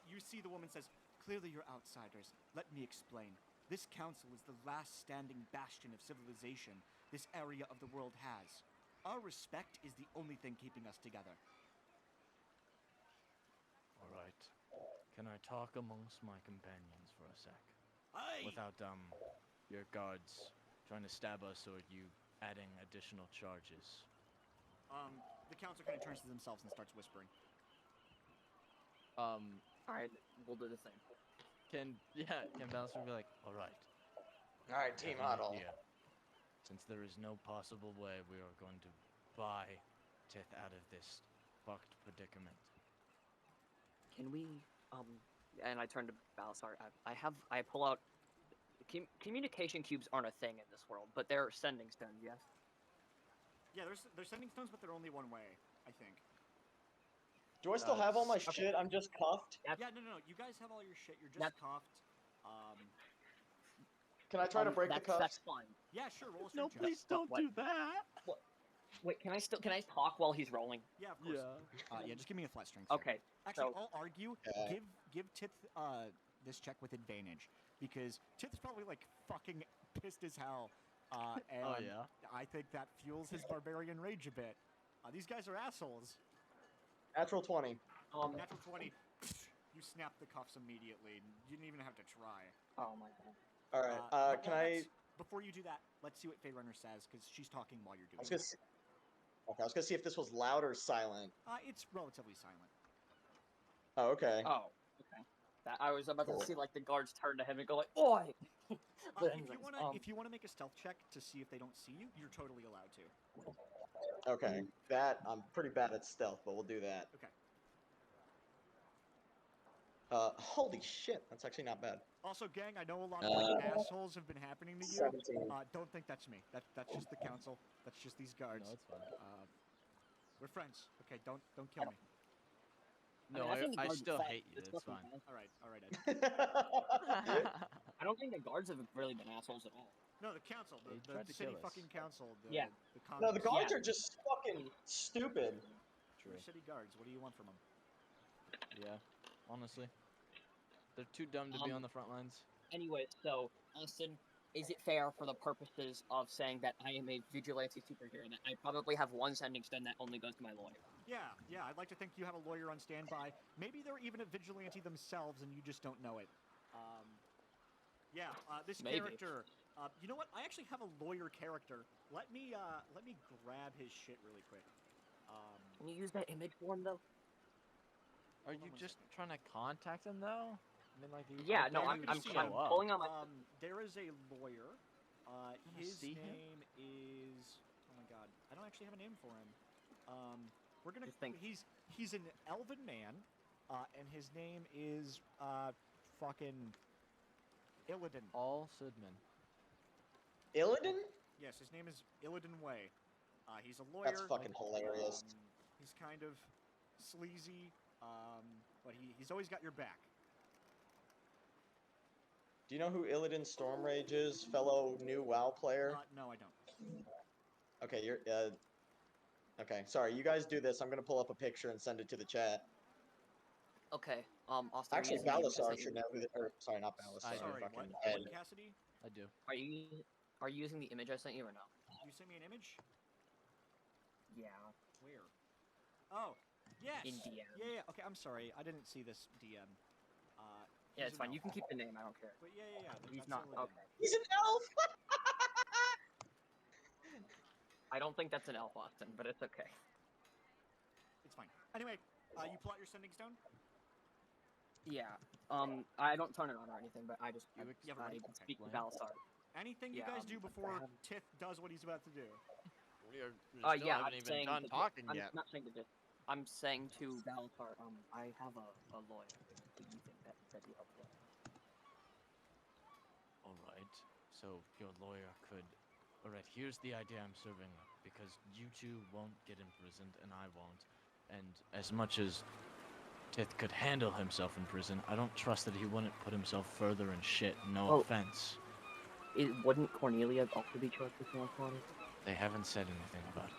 You see the woman says, "Clearly you're outsiders. Let me explain. This council is the last standing bastion of civilization this area of the world has. Our respect is the only thing keeping us together." Alright. Can I talk amongst my companions for a sec? Aye! Without, your guards trying to stab us or you adding additional charges. The council kind of turns to themselves and starts whispering. All right, we'll do the same. Can Balancer be like, alright. Alright, team huddle. Since there is no possible way we are going to buy Tith out of this fucked predicament. Can we, and I turn to Balasar. I pull out. Communication cubes aren't a thing in this world, but they're sending stones, yes? Yeah, they're sending stones, but they're only one way, I think. Do I still have all my Okay. shit? I'm just cuffed. Yep. Yeah, no. You guys have all your shit. You're just That's- cuffed. Can I try to break the That's cuffs? fine. Yeah, sure. Roll a No, strength check. please don't What? do that! Wait, can I talk while he's rolling? Yeah, of course. Yeah, just give me a flat strength check. Okay. Actually, so- I'll argue. Yeah. Give Tith this check with advantage because Tith's probably like fucking pissed as hell. And Oh, yeah? I think that fuels his barbarian rage a bit. These guys are assholes. Natural 20. Natural 20. You snap the cuffs immediately. You didn't even have to try. Oh my god. Alright, But can while I... that's- Before you do that, let's see what Faye Runner says because she's talking while you're I was doing gonna see... Okay, I was gonna see if this was loud or silent. it. It's relatively silent. Oh, okay. Oh, okay. That I was about Cool. to see like the guards turn to him and go like, "Oi!" But If you wanna make a stealth check to see if they don't see you, you're totally allowed to. Okay, that... I'm pretty bad at stealth, but we'll do that. Okay. Holy shit, that's actually not bad. Also, gang, I know a lot of like, assholes have been happening to you. 17. Don't think that's me. That's just the council. That's just these guards. No, it's fine. We're friends. Okay, don't kill me. No, I think the I guards still fought hate you, this it's fucking fine. All right, Ed. I don't think the guards have really been assholes at all. No, the council, They the tried to city kill us. fucking council. The, Yeah. The No, the Congress. guards are just fucking stupid. True. They're city guards. What do you want from them? Yeah, honestly. They're too dumb to be on the front lines. Anyway, so Austin, is it fair for the purposes of saying that I am a vigilante superhero that I probably have one sending stone that only goes to my lawyer? Yeah. I'd like to think you have a lawyer on standby. Maybe they're even a vigilante themselves and you just don't know it. This Maybe. character. You know what? I actually have a lawyer character. Let me grab his shit really quick. Can you use that image for him though? Are you just trying to contact them though? I mean, like, Yeah, no, I'm I'm gonna see I'm him. pulling on my. There is a lawyer. His see him? name is. Oh my god, I don't actually have a name for him. We're gonna. Just think. He's an elven man, and his name is fucking Illidan. All Sidman. Illidan? Yes, his name is Illidan Way. He's a lawyer. That's fucking hilarious. He's kind of sleazy, but he's always got your back. Do you know who Illidan Stormrage is, fellow new WoW player? No, I don't. Okay, you're okay, sorry, you guys do this. I'm gonna pull up a picture and send it to the chat. Okay. Austin, Actually, Balasar should know who or sorry, not Balasar. Sorry, fucking what? Ed. What, Cassidy? I do. Are you using the image I sent you or no? You sent me an image? Yeah. Where? Oh, yes. In DM. Yeah. Okay, I'm sorry. I didn't see this DM. Yeah, he's it's an fine. You elf. can keep the name. I don't care. But yeah. He's that's not. Illidan. Okay. He's an elf! I don't think that's an elf, Austin, but it's okay. It's fine. Anyway, you pull out your sending stone? Yeah. I don't turn it on or anything, but I just You I expect speak to Flame? Balasar. Anything Yeah, you guys do I before have- Tith does what he's about to do? We Yeah, haven't I'm even saying done to- talking I'm yet. not saying to this. I'm saying to Balasar. I have a lawyer. Do you think that'd be helpful? All right. So your lawyer could. All right. Here's the idea I'm serving up, because you two won't get imprisoned and I won't. And as much as Tith could handle himself in prison, I don't trust that he wouldn't put himself further in shit. No Oh. offense. Wouldn't Cornelia also be charged with manslaughter? They haven't said anything about it.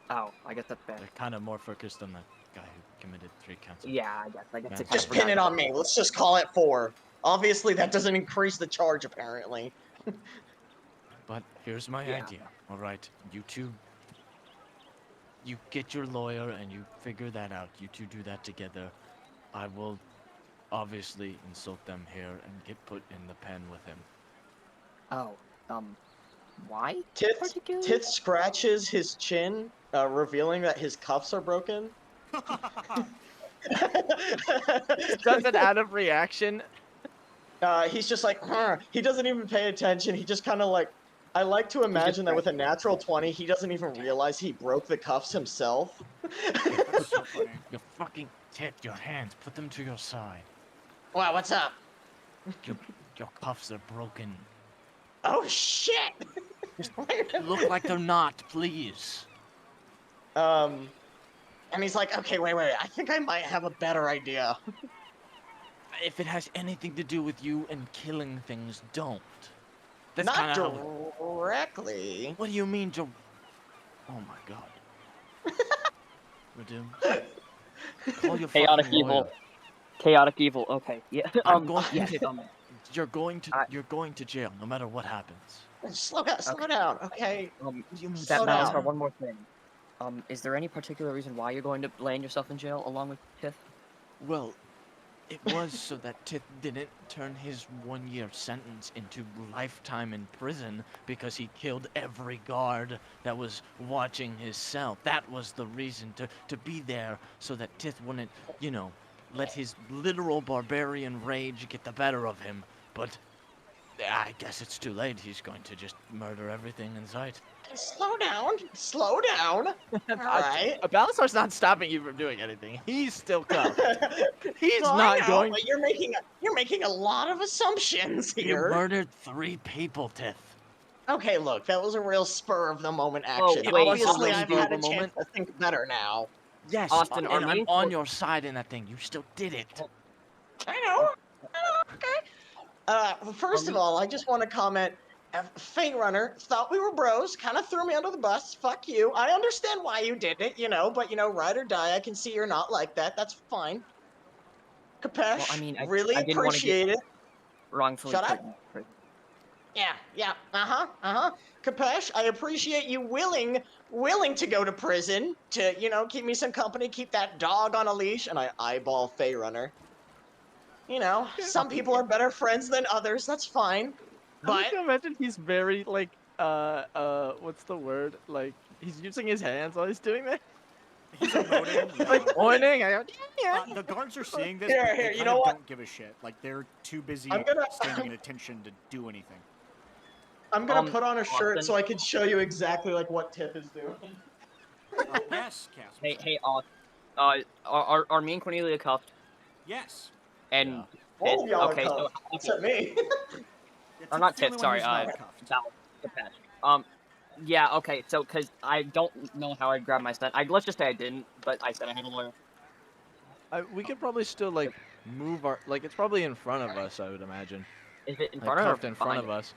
Oh, I guess that's fair. They're kind of more focused on the guy who committed 3 counts of Yeah, I guess. Manslaughter. It's Just pin it on me. Let's just call it 4. Obviously, that doesn't increase the charge, apparently. But here's my Yeah. idea. All right, you two. You get your lawyer and you figure that out. You two do that together. I will obviously insult them here and get put in the pen with him. Oh, why? Tith particularly? scratches his chin, revealing that his cuffs are broken. Does it out of reaction? He's just like, "Huh." He doesn't even pay attention. He just kind of like, I like to imagine that with a natural 20, he doesn't even realize he broke the cuffs himself. That's so funny. You fucking tip your hands. Put them to your side. Wow, what's up? Your cuffs are broken. Oh shit! Look like they're not, please. And he's like, okay, wait, I think I might have a better idea. If it has anything to do with you and killing things, don't. That's Not kind of directly. What do you mean, Joe? Oh my god. Redeem. Call your Chaotic fucking evil. lawyer. Chaotic evil. Okay. Yeah. I'm going Yeah. to. You're going to jail no matter what happens. Slow down, okay? What do you mean Slow That down. Balasar, one more thing. Is there any particular reason why you're going to land yourself in jail along with Tith? Well, it was so that Tith didn't turn his 1-year sentence into lifetime in prison because he killed every guard that was watching his cell. That was the reason to be there, so that Tith wouldn't, let his literal barbarian rage get the better of him. But I guess it's too late. He's going to just murder everything in sight. Slow down. Alright. Balasar's not stopping you from doing anything. He's still cuffed. He's No, I not know, going. but you're making a lot of assumptions You here. murdered 3 people, Tith. Okay, look, that was a real spur of the moment Oh, action. wait, Obviously, Austin, I've spur had of a the chance moment? to think better now. Yes, Austin, and are I'm we on for- your side in that thing. You still did it. I know. Okay. First of all, I just want to comment. Fate Runner thought we were bros, kind of threw me under the bus. Fuck you. I understand why you did it, but ride or die. I can see you're not like that. That's fine. Capesh, Well, I mean, really I didn't wanna get- appreciate it. Wrongfully Shut put up. in prison. Yeah. Capesh, I appreciate you willing to go to prison to, keep me some company, keep that dog on a leash, and I eyeball Fey Runner. Some people are better friends than others. That's fine. But can imagine he's very what's the word? Like he's using his hands while he's doing that. He's emoting. He's like pointing. The guards are seeing this, Here, but they here, you kind know of what? don't give a shit. Like they're too busy I'm gonna- standing at attention to do anything. I'm gonna put on a shirt Austin. so I can show you exactly like what Tip is doing. Yes, Casper. Hey, are me and Cornelia cuffed? Yes. And All of y'all are okay, so cuffed, except me. Yeah, or Tip's not the only Tip, one sorry, who's not cuffed. Depeche. Yeah, okay, so because I don't know how I grabbed my stunt. Let's just say I didn't, but I said I had a lawyer. We could probably still like move our like it's probably in front of us. I would imagine, Is it in like front of or cuffed in front behind of us.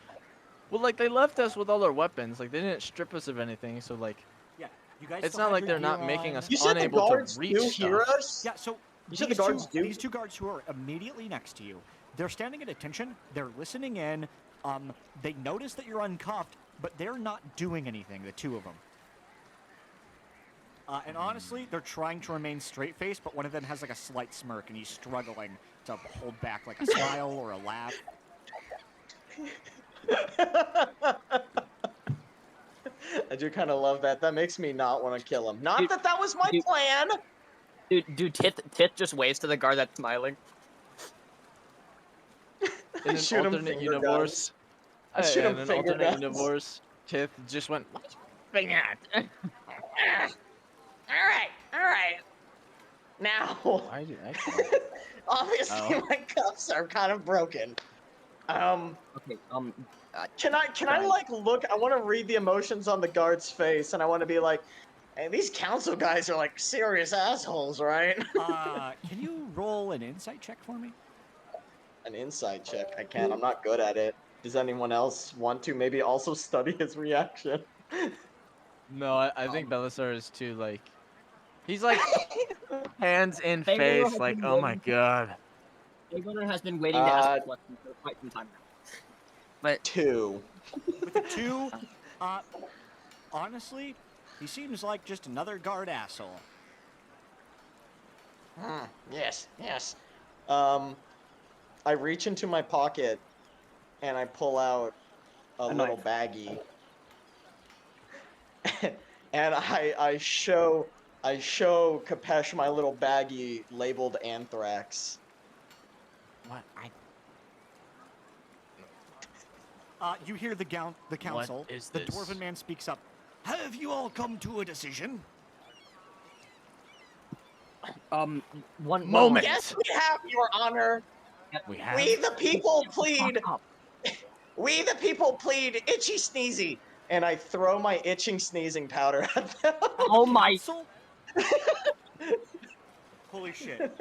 Well, like they left us with all our weapons. Like they didn't strip us of anything. So like Yeah, you guys. it's still not have like your they're not gear making on. us You said the unable to guards reach do hear stuff. us? Yeah, so You said the guards do? these two guards who are immediately next to you, they're standing at attention. They're listening in. They notice that you're uncuffed, but they're not doing anything. The two of them. And honestly, they're trying to remain straight-faced, but one of them has like a slight smirk, and he's struggling to hold back like a smile or a laugh. I do kind of love that. That makes me not want to kill him. Not Dude, that was my dude. plan. Dude, Tith just waves to the guard that's smiling. In an Shoot him alternate finger universe, I shoot him in an finger alternate guns. universe, Tith just went. Finger. All right. Now, Why did I? obviously Oh. my cuffs are kind of broken. Okay, Can I like look? I want to read the emotions on the guard's face, and I want to be like, "Hey, these council guys are like serious assholes, right?" Can you roll an insight check for me? An insight check. I can't. I'm not good at it. Does anyone else want to maybe also study his reaction? No, I think Belisar is too like. He's like hands in Fangor face, has like been oh my waiting- god. Fangor has been waiting to ask a question for quite some time now. But 2. With a 2, honestly, he seems like just another guard asshole. Yes. I reach into my pocket and I pull out a little baggie, and I show Kapesh my little baggie labeled anthrax. What? You hear the council. What is the this? dwarven man speaks up. Have you all come to a decision? one Moment. moment. Yes, we have, Your Honor. We have. We the people Fuck plead. up. We the people plead. Itchy sneezy. And I throw my itching sneezing powder at them. Oh my! Council? Holy shit.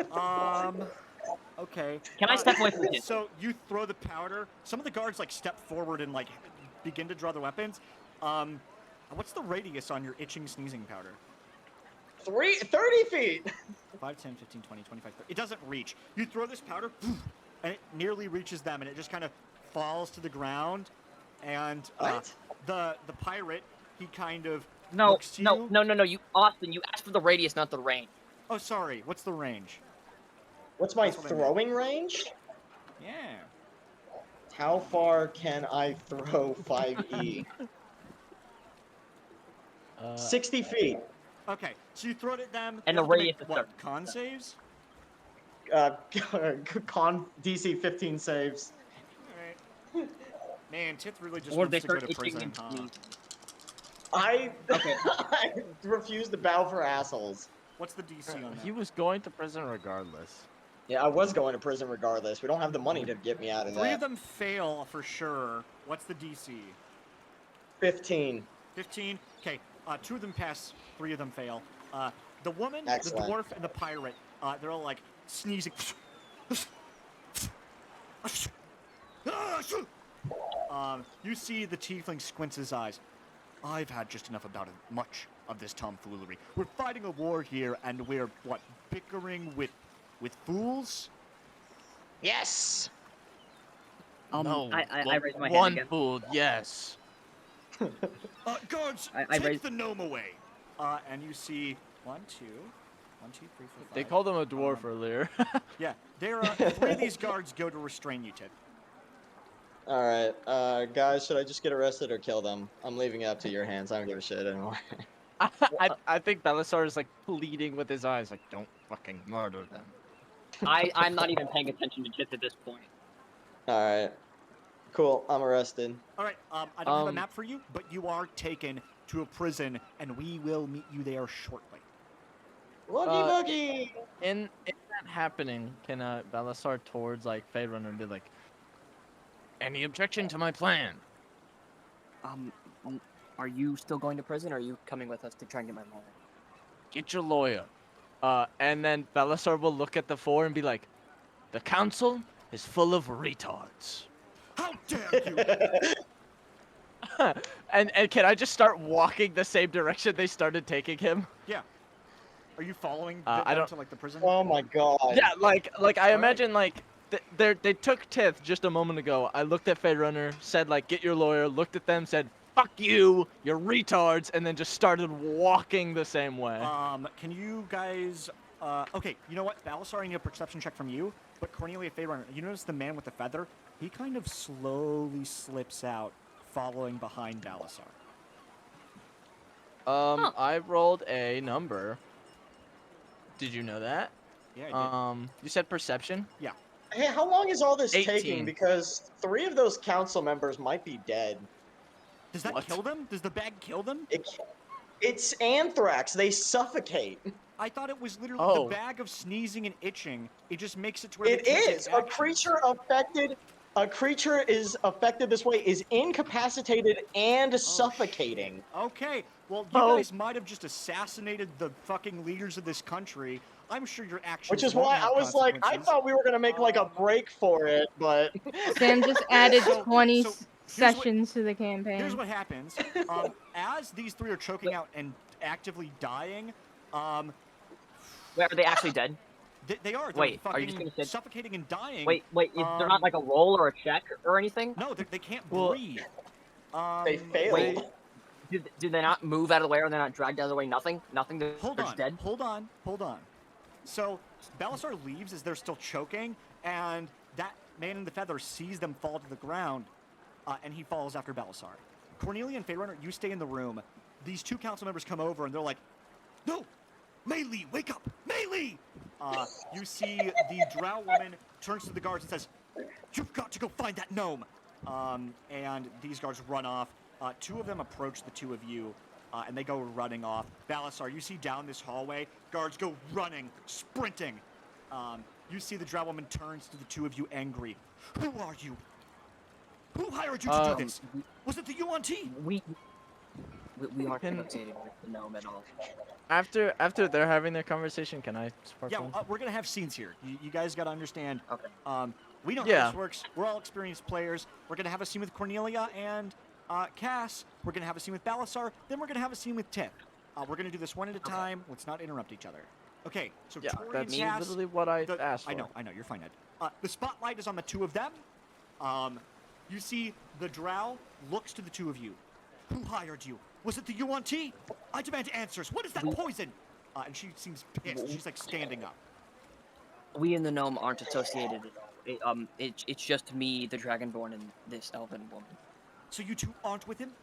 Okay. Can I step away from him? So you throw the powder. Some of the guards like step forward and like begin to draw their weapons. What's the radius on your itching sneezing powder? 30 feet. 5, 10, 15, 20, 25, 30. It doesn't reach. You throw this powder, and it nearly reaches them, and it just kind of falls to the ground. And What? the pirate, he kind of No, looks to no, you. no, no, no, you Austin, you asked for the radius, not the range. Oh, sorry. What's the range? What's my That's what I meant. throwing range? Yeah. How far can I throw 5e? 60 feet. Okay, so you throw it at them. And you the have to radius make, is what, 30. con saves? Con DC 15 saves. Alright. Man, Tith really just Or wants they to go start to itching prison, and huh? sneeze. I Okay. I refuse to bow for assholes. What's the DC on that? He was going to prison regardless. Yeah, I was going to prison regardless. We don't have the money to get me out of 3 that. of them fail for sure. What's the DC? 15. 15? Okay, 2 of them pass, 3 of them fail. The woman, Excellent. the dwarf, and the pirate, they're all like sneezing. You see the tiefling squints his eyes. I've had just enough about much of this tomfoolery. We're fighting a war here, and we're, what, bickering with fools? Yes! No, I raised my hand one again. fool, yes. Guards, I take raised- the gnome away. And you see 1, 2, 1, 2, 3, 4, 5. They called him a dwarf earlier. Yeah, there are 3 of these guards go to restrain you, Ted. Alright, guys, should I just get arrested or kill them? I'm leaving it up to your hands. I don't give a shit anymore. I think Belisar is like pleading with his eyes, like don't fucking murder them. I'm not even paying attention to Jit at this point. Alright. Cool, I'm arrested. All right. I don't have a Um, map for you, but you are taken to a prison, and we will meet you there shortly. Woogie boogie! in that happening, can Belisar towards like Fade Runner and be like, any objection to my plan? Are you still going to prison, or are you coming with us to try and get my lawyer? Get your lawyer. And then Belisar will look at the four and be like, the council is full of retards. How dare you! and can I just start walking the same direction they started taking him? Yeah. Are you following I down don't- to like the prison? Oh my god. Yeah, like I Alright. imagine like they took Tith just a moment ago. I looked at Fade Runner, said like, get your lawyer. Looked at them, said, fuck you, you're retards, and then just started walking the same way. Can you guys? Okay. You know what? Balasar, I need a perception check from you. But Cornelia Fade Runner, you notice the man with the feather? He kind of slowly slips out, following behind Balasar. I rolled a number. Did you know that? Yeah, I did. You said perception? Hey, how long is all this 18. taking? Because 3 of those council members might be dead. Does that what? kill them? Does the bag kill them? It's anthrax. They suffocate. I thought it was literally Oh. the bag of sneezing and itching. It just makes it to where It they can't is. take A actions. creature is affected this way is incapacitated and suffocating. Okay, well, you Oh. guys might have just assassinated the fucking leaders of this country. I'm sure your actions Which is won't why have I was like, I consequences. thought we were gonna make like a break for it, but Sam just added So- 20 so here's what- sessions to the campaign. Here's what happens. As these 3 are choking out and actively dying, Wait, are they actually dead? they are. They're Wait, are fucking you just gonna say- suffocating and dying. Wait, is there not like a roll or a check or anything? No, they can't Well, breathe. they failed. wait. Do they not move out of the way, or they're not dragged out of the way? Nothing. They're Hold just on. dead. Hold on. So Balasar leaves as they're still choking, and that man in the feather sees them fall to the ground, and he follows after Balasar. Cornelia and Fade Runner, you stay in the room. These 2 council members come over, and they're like, "No, Maylee, wake up, Maylee!" You see the drow woman turns to the guards and says, "You've got to go find that gnome." And these guards run off. 2 of them approach the 2 of you, and they go running off. Balasar, you see down this hallway, guards go running, sprinting. You see the drow woman turns to the 2 of you angry. "Who are you? Who hired you to do this? Was it the UNT?" We aren't Can- associated with the gnome at all. After they're having their conversation, can I spark Yeah, one? we're gonna have scenes here. You guys gotta understand. Okay. We know Yeah. how this works. We're all experienced players. We're gonna have a scene with Cornelia and Cass. We're gonna have a scene with Balasar. Then we're gonna have a scene with Tip. We're gonna do this one at a time. Let's not interrupt each other. Okay. So Yeah, Tori that's and Cass. literally what I the- asked for. I know. You're fine, Ed. The spotlight is on the 2 of them. You see the drow looks to the 2 of you. "Who hired you? Was it the UNT? I demand answers. What is that poison?" And she seems pissed. She's like standing up. We and the gnome aren't associated at all. It's just me, the Dragonborn, and this elven woman. So you 2 aren't with him?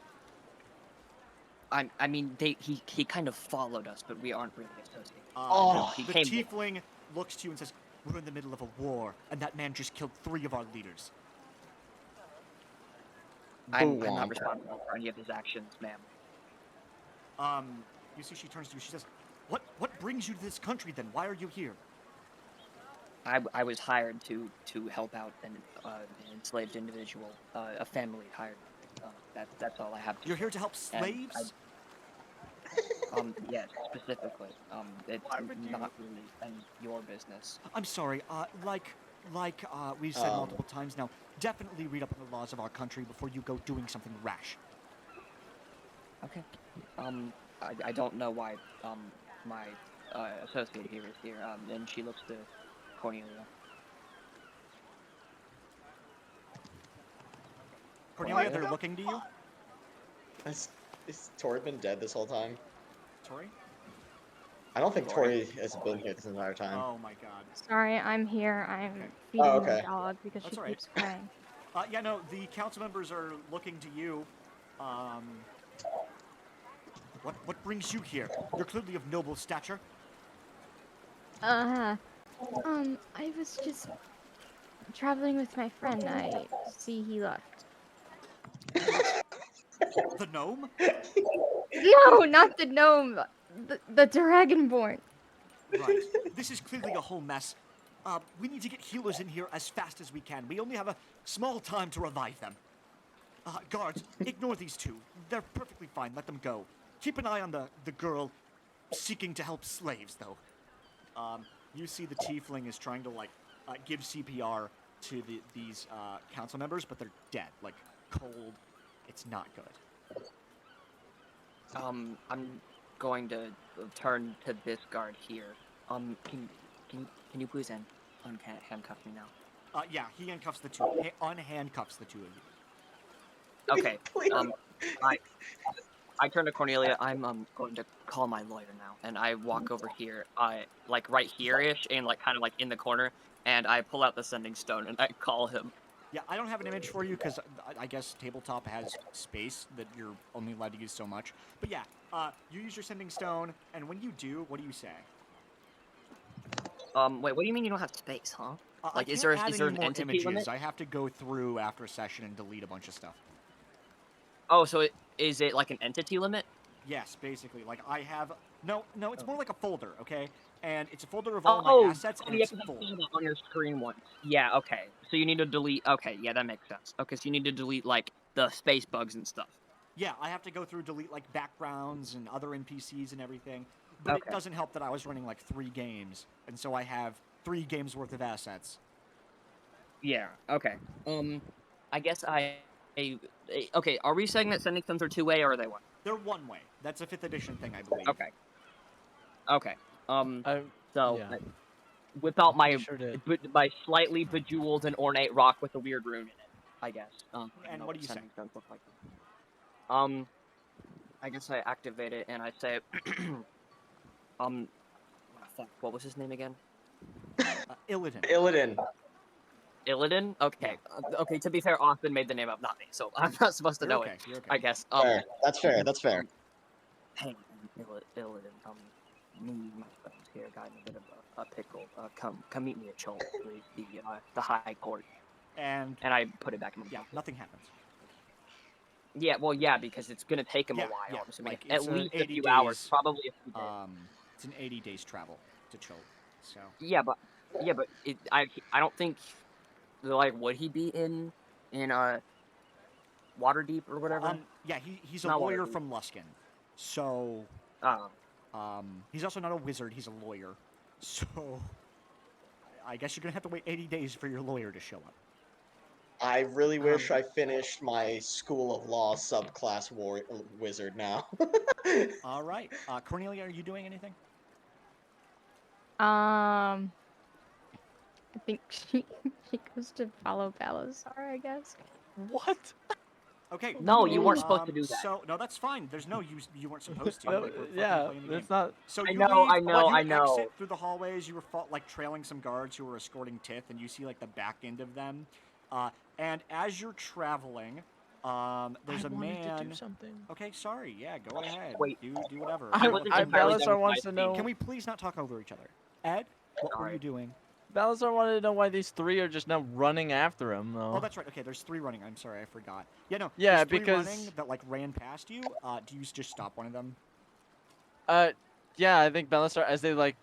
I mean, he kind of followed us, but we aren't really associated. Oh, he the came. tiefling looks to you and says, "We're in the middle of a war, and that man just killed 3 of our leaders." I'm Boo-womp. not responsible for any of his actions, ma'am. You see she turns to you, she says, What brings you to this country then? Why are you here?" I was hired to help out an enslaved individual, a family hired. That's all I have to. You're here to help And slaves? Yes, specifically. It's Why would you- not really your business. I'm sorry, like we've said Um. multiple times now, definitely read up on the laws of our country before you go doing something rash. Okay. I don't know why my associate here is here. And she looks to Cornelia. Cornelia, they're looking to you. Is Tori been dead this whole time? Tori? I don't think Tori has been here this entire time. Oh my god. Sorry, I'm here. I'm Okay. feeding Oh, the okay. dog because That's she all right. keeps crying. Yeah, no, the council members are looking to you. What brings you here? You're clearly of noble stature. I was just traveling with my friend. I see he left. The gnome? No, not the gnome. The dragonborn. Right. This is clearly a whole mess. We need to get healers in here as fast as we can. We only have a small time to revive them. Guards, ignore these two. They're perfectly fine. Let them go. Keep an eye on the girl seeking to help slaves, though. You see the tiefling is trying to, like, give CPR to these council members, but they're dead. Like, cold. It's not good. I'm going to turn to this guard here. Can you please handcuff me now? Yeah, he handcuffs the two. Unhandcuffs the two of you. Okay. Please. I turn to Cornelia. I'm going to call my lawyer now, and I walk over here, like right here-ish, and like kind of like in the corner, and I pull out the sending stone and I call him. Yeah, I don't have an image for you because I guess tabletop has space that you're only allowed to use so much. But yeah, you use your sending stone, and when you do, what do you say? Wait, what do you mean you don't have space, huh? Like, I is can't there add an any more entity images. limit? I have to go through after a session and delete a bunch of stuff. Oh, so is it like an entity limit? Yes, basically. Like I have no, it's more like a folder, okay? And it's a folder of all my assets, and you it's have to full. see that on your screen once. Yeah, okay. So you need to delete. Okay, yeah, that makes sense. Okay, so you need to delete like the space bugs and stuff. Yeah, I have to go through delete like backgrounds and other NPCs and everything. But it Okay. doesn't help that I was running like 3 games, and so I have 3 games worth of assets. Yeah. Okay. I guess okay. Are we saying that sending stones are 2-way or are they 1? They're 1-way. That's a 5th edition thing, I believe. Okay. Okay. So yeah. whip out my pretty sure to- my slightly bejeweled and ornate rock with a weird rune in it. I guess. I don't And know what do you say? sending stones look like. I guess I activate it and I say, fuck. What was his name again? Illidan. Illidan. Illidan? Okay. Okay, to be fair, Austin made the name up, not me, so I'm not supposed to You're know okay. it, You're okay. I guess. Fair. That's fair. That's fair. Hey, Illidan, me and my friends here got in a bit of a pickle. Come meet me at Chol, the High Court. And I put it back in my yeah, pocket. nothing happens. Yeah, well, yeah, because it's gonna take him Yeah, a while. yeah, I'm assuming like, at it's least a 80 few hours, days, probably a few days. It's an 80 days travel to Chol. So Yeah, but I don't think like would he be in Waterdeep or whatever? yeah, he's a Not lawyer Waterdeep. from Luskin. So he's also not a wizard, he's a lawyer. So I guess you're gonna have to wait 80 days for your lawyer to show up. I really wish I finished my School of Law subclass wizard now. All right. Cornelia, are you doing anything? I think she goes to follow Balasar, I guess. What? Okay. No, you weren't Ooh. supposed to do that. So no, that's fine. There's no you weren't supposed to. No, Like, we're fucking yeah, playing the game. that's not. So I you know, leave, I know, you I know. exit through the hallways. You were like trailing some guards who were escorting Tith, and you see like the back end of them. And as you're traveling, there's I a wanted man. to do something. Okay, sorry. Yeah, go ahead. Wait. Do whatever. wasn't entirely done Balasar with wants my to know. Can we please not talk over each other? Ed, what were Sorry. you doing? Balasar wanted to know why these 3 are just now running after him, though. Oh, that's right. Okay, there's 3 running. I'm sorry, I forgot. Yeah, no. Yeah, there's 3 because- running that like ran past you. Do you just stop one of them? Yeah, I think Balasar, as they like,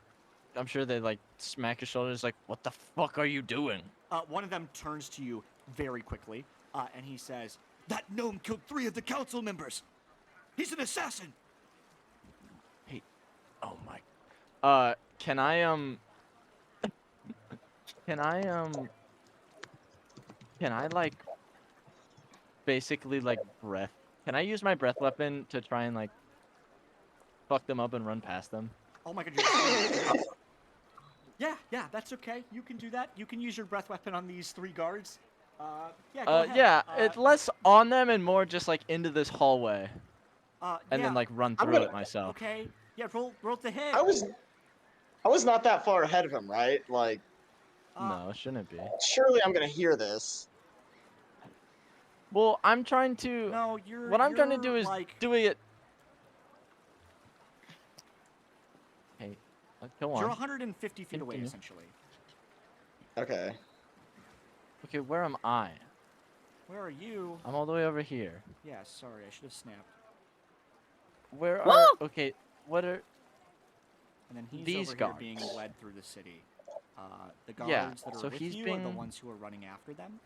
I'm sure they like smack his shoulders, like, what the fuck are you doing? One of them turns to you very quickly, and he says, "That gnome killed 3 of the council members. He's an assassin." Oh my. Can I like basically like breath? Can I use my breath weapon to try and like fuck them up and run past them? Oh my god. Yeah, that's okay. You can do that. You can use your breath weapon on these 3 guards. Yeah, go ahead. Yeah, it's less on them and more just like into this hallway, and yeah, then like run I'm through gonna- it myself. Okay. Yeah, roll to hit. I was not that far ahead of him, right? Like, No, it shouldn't be. surely I'm gonna hear this. Well, I'm trying to. No, you're. What I'm trying to do you're, is like, doing it. Hey, go You're on. 150 feet away, Continue. essentially. Okay. Okay, where am I? Where are you? I'm all the way over here. Yeah, sorry, I should have snapped. Where Whoa! are? Okay, what are? And then he's These over here being guards. led through the city. The Yeah, guards that are so with he's you are being- the ones who are running after them.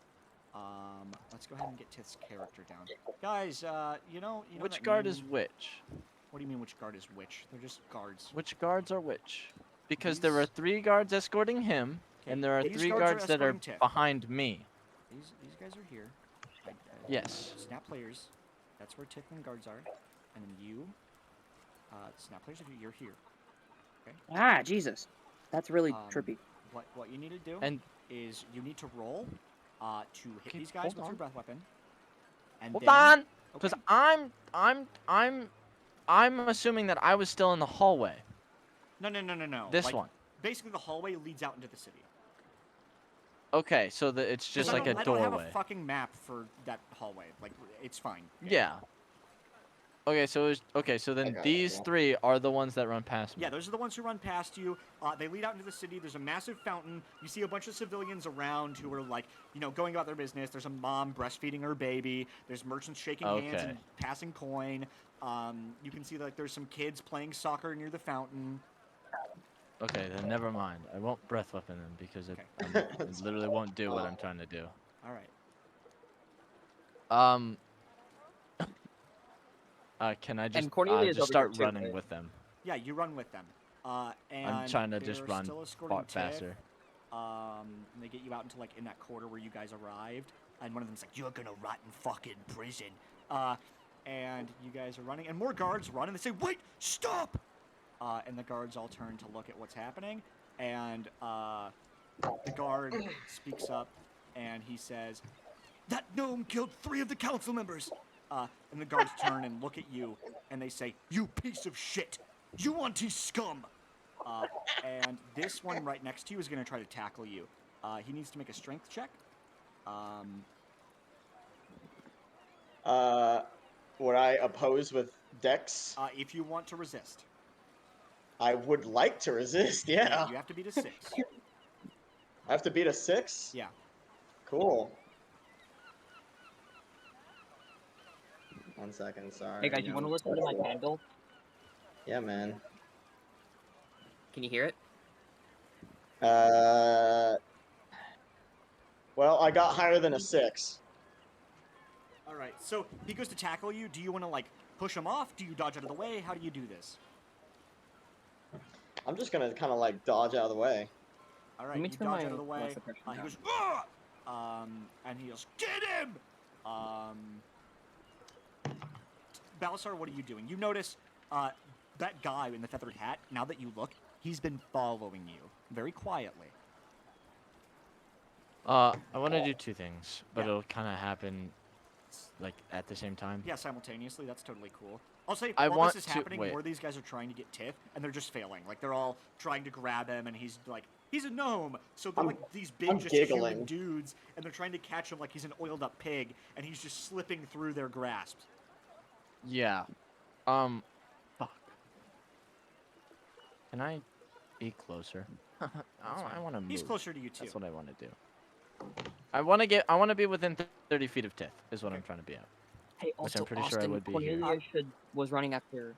Let's go ahead and get Tith's character down. Guys, you know Which that guard meme- is which? What do you mean which guard is which? They're just guards. Which guards are which? Because there are These- 3 guards escorting him, Okay, and there are these 3 guards are guards that are escorting Tith. behind me. These guys are here. Yes. Snap players. That's where Tith and guards are. And then you, snap players, you're here. Ah, Jesus. That's really trippy. What you need to do And is you need to roll to hit Okay, these guys hold with your on. breath weapon. And hold then, on, because okay. I'm assuming that I was still in the hallway. No. This Like, one. Basically, the hallway leads out into the city. Okay, so it's 'Cause just I like a don't- I don't have doorway. a fucking map for that hallway. Like, it's fine. Yeah. Okay, so then Okay, these yeah. 3 are the ones that run past me. Yeah, those are the ones who run past you. They lead out into the city. There's a massive fountain. You see a bunch of civilians around who are like, going about their business. There's a mom breastfeeding her baby. There's merchants shaking hands Okay. and passing coin. You can see like there's some kids playing soccer near the fountain. Okay, then never mind. I won't breath weapon them because it That's literally won't do what Oh. I'm trying to do. All right. Can I just Cornelia is just over here start too, running right? with them? Yeah, you run with them. And I'm trying to just they're run still escorting Tiff. faster. And they get you out into like in that quarter where you guys arrived, and one of them's like, "You're gonna rot in fucking prison." And you guys are running, and more guards run, and they say, "Wait, stop!" And the guards all turn to look at what's happening, and the guard speaks up, and he says, "That gnome killed 3 of the council members." And the guards turn and look at you, and they say, "You piece of shit! You anti-scum!" And this one right next to you is going to try to tackle you. He needs to make a strength check. Would I oppose with Dex? If you want to resist. I would like to resist, yeah. You have to beat a 6. I have to beat a 6? Yeah. Cool. 1 second, sorry. Hey guys, you want to listen to my candle? Yeah, man. Can you hear it? Well, I got higher than a 6. All right. So he goes to tackle you. Do you want to like push him off? Do you dodge out of the way? How do you do this? I'm just gonna kind of like dodge out of the way. All right. Let me You turn dodge my out of the way. less suppression He down. goes, "Ugh!" And he goes, "Get him!" Balasar, what are you doing? You notice that guy in the feathered hat. Now that you look, he's been following you very quietly. I want to do 2 things, but Yeah. it'll kind of happen like at the same time. Yeah, simultaneously. That's totally cool. I'll say I while want this is to- happening, wait. more of these guys are trying to get Tiff, and they're just failing. Like they're all trying to grab him, and he's like, he's a gnome, so they're I'm- like these big, I'm just human giggling. dudes, and they're trying to catch him like he's an oiled-up pig, and he's just slipping through their grasps. Yeah. Fuck. Can I be closer? I want to move. He's closer to you too. That's what I want to do. I want to be within 30 feet of Tith. Is what I'm trying to be at. Hey, Which also, I'm pretty sure I Austin, would be here. Cornelia was running after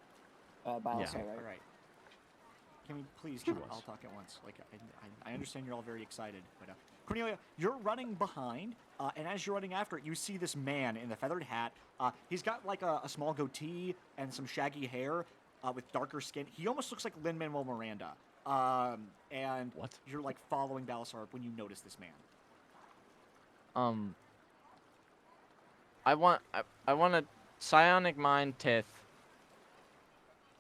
Balasar, Yeah. right? All right. Can we please She all was. talk at once? Like I understand you're all very excited, but Cornelia, you're running behind, and as you're running after it, you see this man in the feathered hat. He's got like a small goatee and some shaggy hair with darker skin. He almost looks like Lin-Manuel Miranda. And What? you're like following Balasar when you notice this man. I want to psionic mind Tith.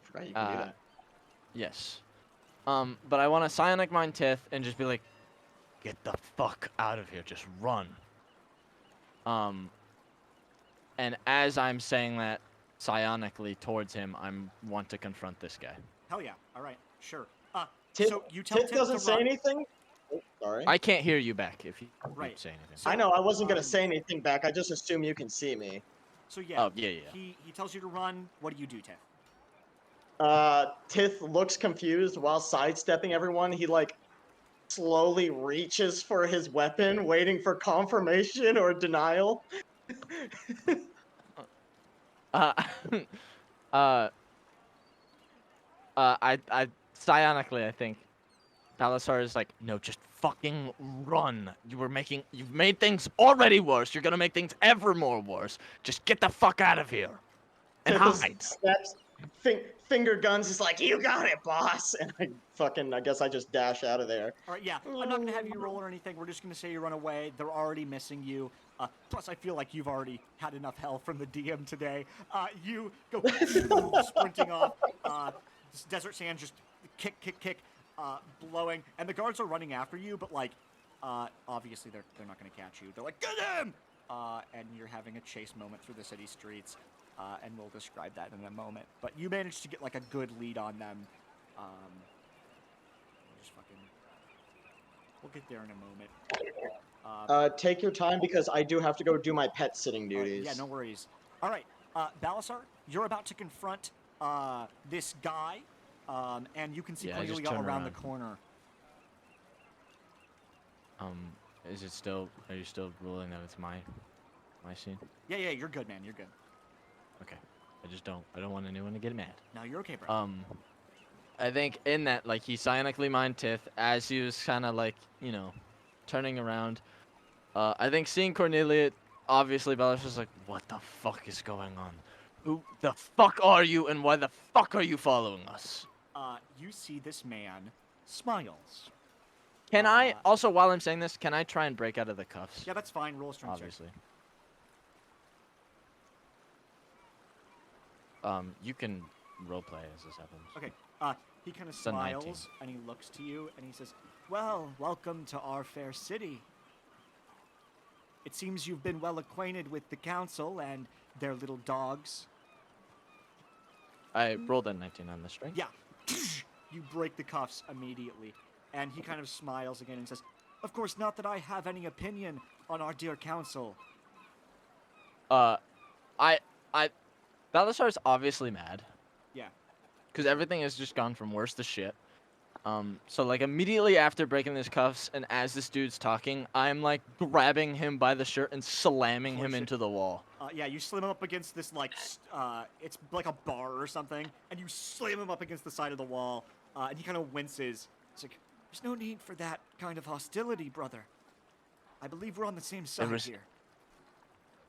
Forgot you can do that. Yes. But I want to psionic mind Tith and just be like, get the fuck out of here, just run. And as I'm saying that psionically towards him, I want to confront this guy. Hell yeah! All right, sure. Tith, So you tell Tith Tith doesn't to say run. anything? Oh, sorry. I can't hear you back if you Right. say anything. So- I know, I wasn't gonna um, say anything back, I just assume you can see me. So yeah. Oh, yeah. He tells you to run. What do you do, Tiff? Tith looks confused while sidestepping everyone. He like slowly reaches for his weapon, waiting for confirmation or denial. Uh, uh, I psionically, I think Balasar is like, no, just fucking run. You've made things already worse. You're gonna make things ever more worse. Just get the fuck out of here and Just hide. snaps, finger guns is like, you got it, boss. And I guess I just dash out of there. All right, yeah. I'm not gonna have you roll or anything. We're just gonna say you run away. They're already missing you. Plus, I feel like you've already had enough hell from the DM today. You go sprinting off. Desert sand just kick, blowing, and the guards are running after you. But like, obviously they're not gonna catch you. They're like, get him! And you're having a chase moment through the city streets. And we'll describe that in a moment. But you managed to get like a good lead on them. We'll get there in a moment. Take your time because I do have to go do my pet sitting duties. Yeah, no worries. All right, Balasar, you're about to confront this guy, and you can see Yeah, I just Cornelia turned around the around. corner. Is it still? Are you still ruling that it's my scene? Yeah, you're good, man. You're good. Okay. I don't want anyone to get mad. No, you're okay, bro. I think in that, like, he psionically mined Tith as he was kind of like, you know, turning around. I think seeing Cornelia, obviously Bella's just like, what the fuck is going on? Who the fuck are you, and why the fuck are you following us? You see this man smiles. Can I, also while I'm saying this, can I try and break out of the cuffs? Yeah, that's fine. Roll a strength check. Obviously. You can roleplay as this happens. Okay. He kind of It's a 19. smiles and he looks to you and he says, "Well, welcome to our fair city. It seems you've been well acquainted with the council and their little dogs." I rolled a 19 on the strength. Yeah. You break the cuffs immediately. And he kind of smiles again and says, "Of course, not that I have any opinion on our dear council." Balasar's obviously mad. Yeah. Because everything has just gone from worse to shit. So like immediately after breaking his cuffs and as this dude's talking, I'm like grabbing him by the shirt and slamming him Push it. into the wall. Yeah, you slam him up against this, like, it's like a bar or something, and you slam him up against the side of the wall, and he kind of winces. It's like, "There's no need for that kind of hostility, brother. I believe we're on the same side here."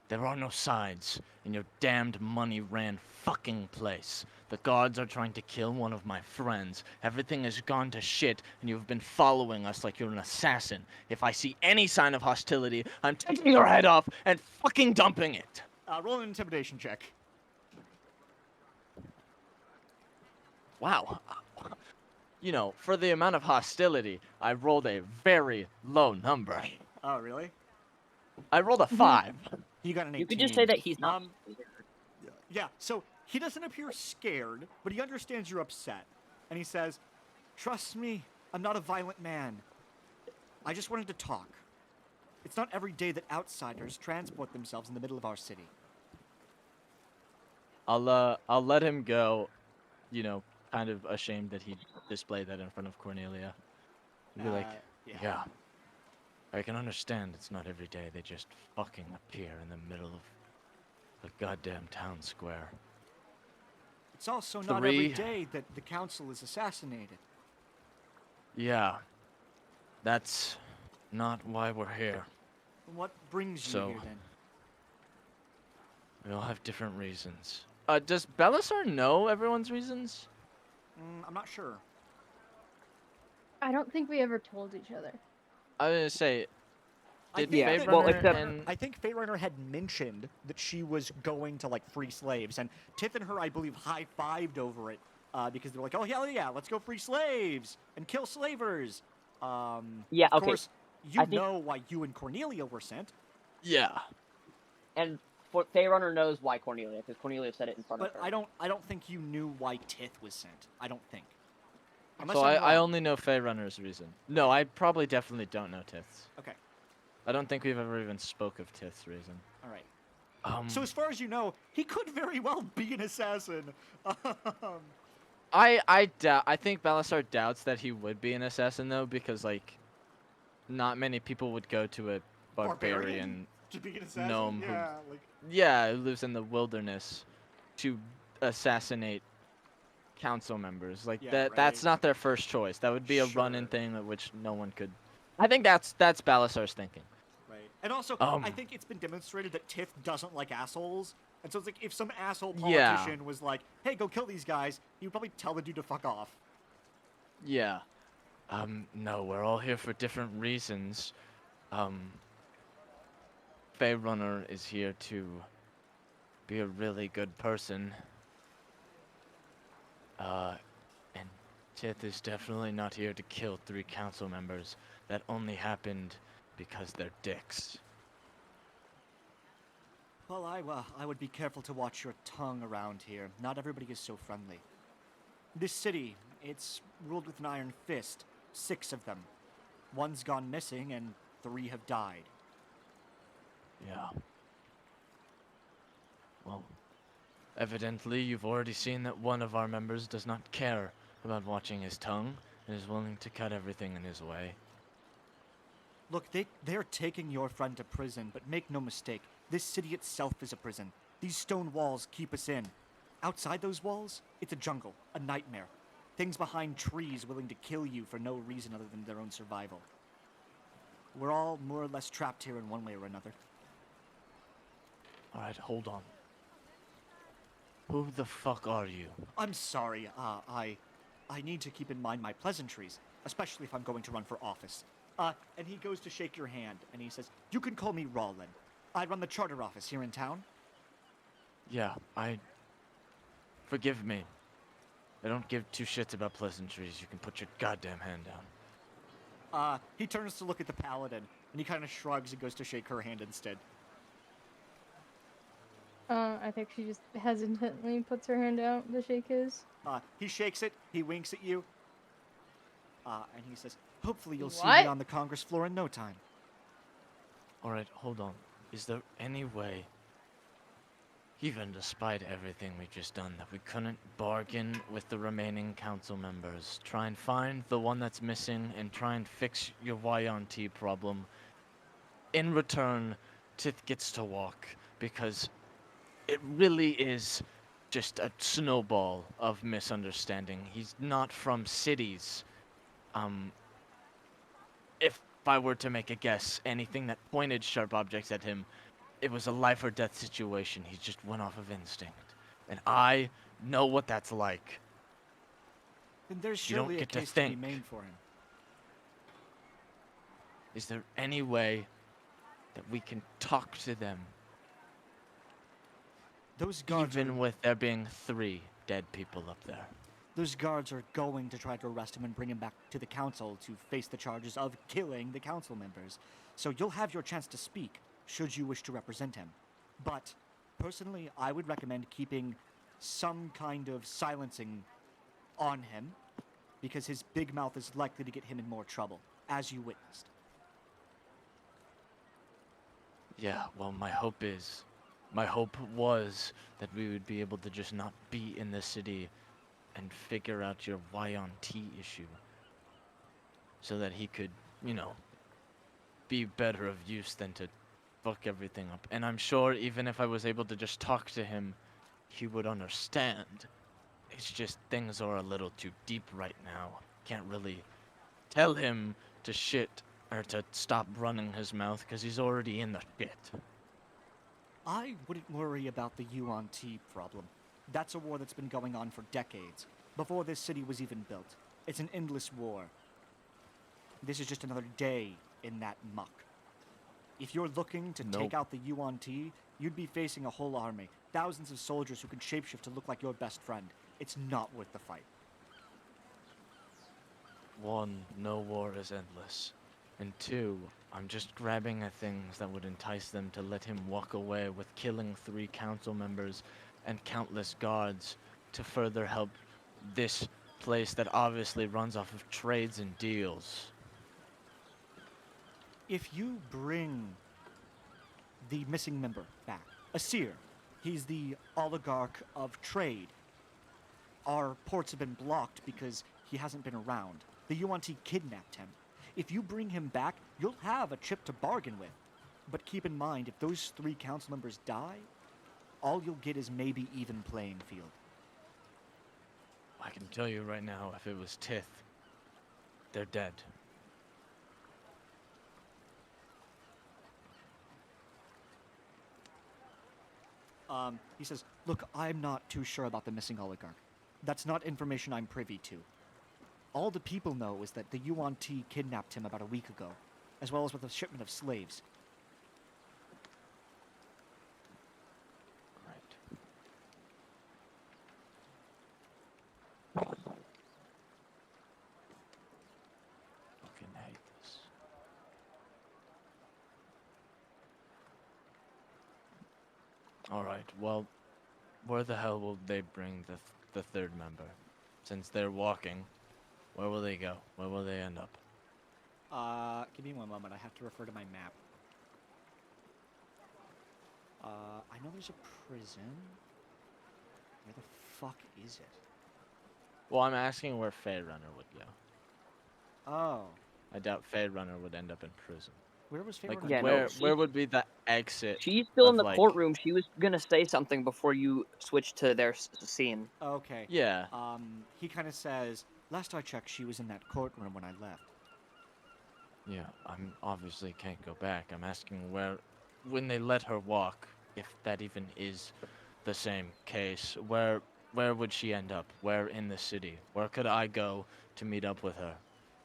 There are no sides in your damned money-ran fucking place. The guards are trying to kill one of my friends. Everything has gone to shit, and you've been following us like you're an assassin. If I see any sign of hostility, I'm taking your head off and fucking dumping it. Roll an intimidation check. Wow. You know, for the amount of hostility, I rolled a very low number. Oh, really? I rolled a 5. You got an 18. You could just say that he's not. Yeah, so he doesn't appear scared, but he understands you're upset. And he says, "Trust me, I'm not a violent man. I just wanted to talk. It's not every day that outsiders transport themselves in the middle of our city." I'll let him go, you know, kind of ashamed that he displayed that in front of Cornelia. He'll be like, yeah, I can understand it's not every day they just fucking appear in the middle of the goddamn town square. It's also not 3. every day that the council is assassinated. Yeah, that's not why we're here. What brings you So- here then? We all have different reasons. Does Belisar know everyone's reasons? I'm not sure. I don't think we ever told each other. I was gonna say, I did think Faye that- well, Runner except- and I think Faye Runner had mentioned that she was going to like free slaves, and Tith and her, I believe, high-fived over it because they're like, "Oh hell yeah, let's go free slaves and kill slavers." Yeah, of okay. course, you I think- know why you and Cornelia were sent, yeah, And Faye Runner knows why Cornelia, because Cornelia said it in front but of her. I don't think you knew why Tith was sent. I don't think. Unless so I'm I wrong. only know Faye Runner's reason. No, I probably definitely don't know Tith's. Okay, I don't think we've ever even spoke of Tith's reason. all right. So Um, as far as you know, he could very well be an assassin. I think Balasar doubts that he would be an assassin though, because like, not many people would go to a Barbarian? barbarian To be an assassin? gnome who, Yeah, like yeah, who lives in the wilderness to assassinate council members. Like Yeah, that's right. not their first choice. That would be a run-in Sure. thing at which no one could. I think that's Balasar's thinking. Right. And also, Um. I think it's been demonstrated that Tith doesn't like assholes. And so it's like if some asshole Yeah. politician was like, "Hey, go kill these guys," he would probably tell the dude to fuck off. Yeah. No, we're all here for different reasons. Fey Runner is here to be a really good person. And Tith is definitely not here to kill 3 council members. That only happened because they're dicks. Well, I would be careful to watch your tongue around here. Not everybody is so friendly. This city, it's ruled with an iron fist. 6 of them. 1's gone missing, and 3 have died. Yeah. Well, evidently you've already seen that one of our members does not care about watching his tongue and is willing to cut everything in his way. Look, they're taking your friend to prison, but make no mistake, this city itself is a prison. These stone walls keep us in. Outside those walls, it's a jungle, a nightmare. Things behind trees willing to kill you for no reason other than their own survival. We're all more or less trapped here in one way or another. Alright, hold on. Who the fuck are you? I'm sorry, I need to keep in mind my pleasantries, especially if I'm going to run for office. And he goes to shake your hand, and he says, "You can call me Rollin. I run the charter office here in town." Yeah, Forgive me. I don't give 2 shits about pleasantries. You can put your goddamn hand down. He turns to look at the paladin, and he kind of shrugs and goes to shake her hand instead. I think she just hesitantly puts her hand out to shake his. He shakes it, he winks at you, and he says, "Hopefully you'll see What? me on the Congress floor in no time." Alright, hold on. Is there any way, even despite everything we've just done, that we couldn't bargain with the remaining council members? Try and find the one that's missing and try and fix your Y-on-T problem. In return, Tith gets to walk, because it really is just a snowball of misunderstanding. He's not from cities. If I were to make a guess, anything that pointed sharp objects at him, it was a life or death situation. He just went off of instinct. And I know what that's like. Then there's You don't surely a get to case to be think. made for him. Is there any way that we can talk to them, Those guards even are, with there being 3 dead people up there? those guards are going to try to arrest him and bring him back to the council to face the charges of killing the council members. So you'll have your chance to speak, should you wish to represent him. But, personally, I would recommend keeping some kind of silencing on him, because his big mouth is likely to get him in more trouble, as you witnessed. Yeah, well, my hope was that we would be able to just not be in the city and figure out your Y-on-T issue. So that he could, be better of use than to fuck everything up. And I'm sure even if I was able to just talk to him, he would understand. It's just things are a little too deep right now. Can't really tell him to shit or to stop running his mouth because he's already in the shit. I wouldn't worry about the UONT problem. That's a war that's been going on for decades, before this city was even built. It's an endless war. This is just another day in that muck. If you're looking to take Nope. out the UONT, you'd be facing a whole army, thousands of soldiers who can shapeshift to look like your best friend. It's not worth the fight. 1, no war is endless. And 2, I'm just grabbing at things that would entice them to let him walk away with killing 3 council members and countless guards to further help this place that obviously runs off of trades and deals. If you bring the missing member back, Asir, he's the oligarch of trade. Our ports have been blocked because he hasn't been around. The UNT kidnapped him. If you bring him back, you'll have a chip to bargain with. But keep in mind, if those 3 council members die, all you'll get is maybe even playing field. I can tell you right now, if it was Tith, they're dead. He says, look, I'm not too sure about the missing oligarch. That's not information I'm privy to. All the people know is that the Yuan Ti kidnapped him about a week ago, as well as with a shipment of slaves. Right. Fucking hate this. Alright, well, where the hell will they bring the 3rd member? Since they're walking, where will they go? Where will they end up? Give me one moment. I have to refer to my map. I know there's a prison. Where the fuck is it? Well, I'm asking where Fey Runner would go. Oh. I doubt Fey Runner would end up in prison. Where was Like, Favorite? Yeah, no, where she- where would be the exit? She's still in of, the like- courtroom. She was gonna say something before you switched to their scene. Okay. Yeah. He kind of says, last I checked, she was in that courtroom when I left. Yeah, I'm obviously can't go back. I'm asking where, when they let her walk, if that even is the same case, where would she end up? Where in the city? Where could I go to meet up with her?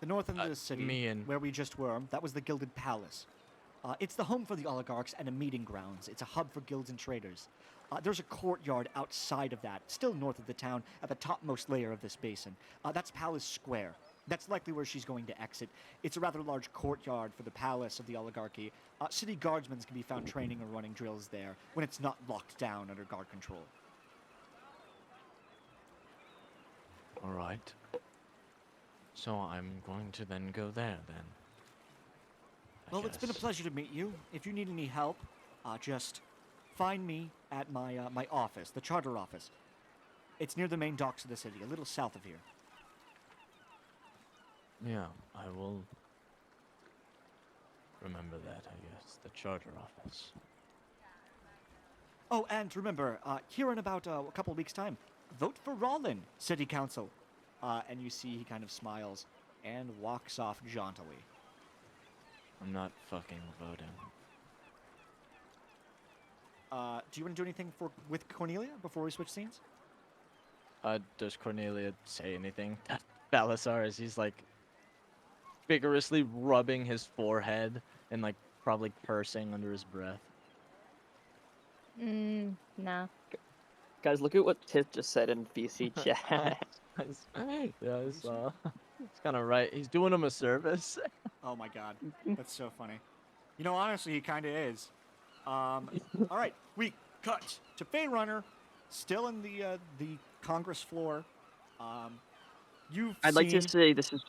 The north end of the city, me and- where we just were, that was the Gilded Palace. It's the home for the oligarchs and a meeting grounds. It's a hub for guilds and traders. There's a courtyard outside of that, still north of the town, at the topmost layer of this basin. That's Palace Square. That's likely where she's going to exit. It's a rather large courtyard for the palace of the oligarchy. City guardsmen can be found training or running drills there when it's not locked down under guard control. Alright. So I'm going to then go there, then. I Well, it's been a guess. pleasure to meet you. If you need any help, just find me at my my office, the charter office. It's near the main docks of the city, a little south of here. Yeah, I will remember that, I guess. The charter office. Oh, and remember, here in about a couple of weeks' time, vote for Rollin, City Council. And you see he kind of smiles and walks off jauntily. I'm not fucking voting. Do you want to do anything with Cornelia before we switch scenes? Does Cornelia say anything? Balasar, as he's like vigorously rubbing his forehead and like probably cursing under his breath. Nah. Guys, look at what Tith just said in VC chat. Yeah, I saw. It's kind of right. He's doing him a service. Oh my god, that's so funny. You know, honestly, he kind of is. All right, we cut to Fey Runner, still in the Congress floor. You've I'd like to seen, say this is.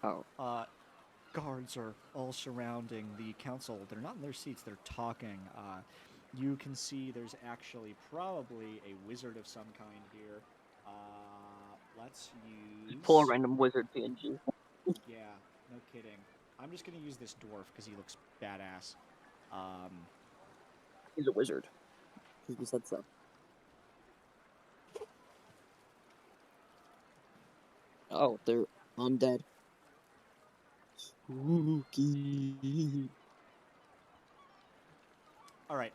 Oh. guards are all surrounding the council. They're not in their seats. They're talking. You can see there's actually probably a wizard of some kind here. Let's use. Just pull a random wizard PNG. Yeah, no kidding. I'm just gonna use this dwarf because he looks badass. He's a wizard. He said so. Oh, I'm dead. Spooky. All right.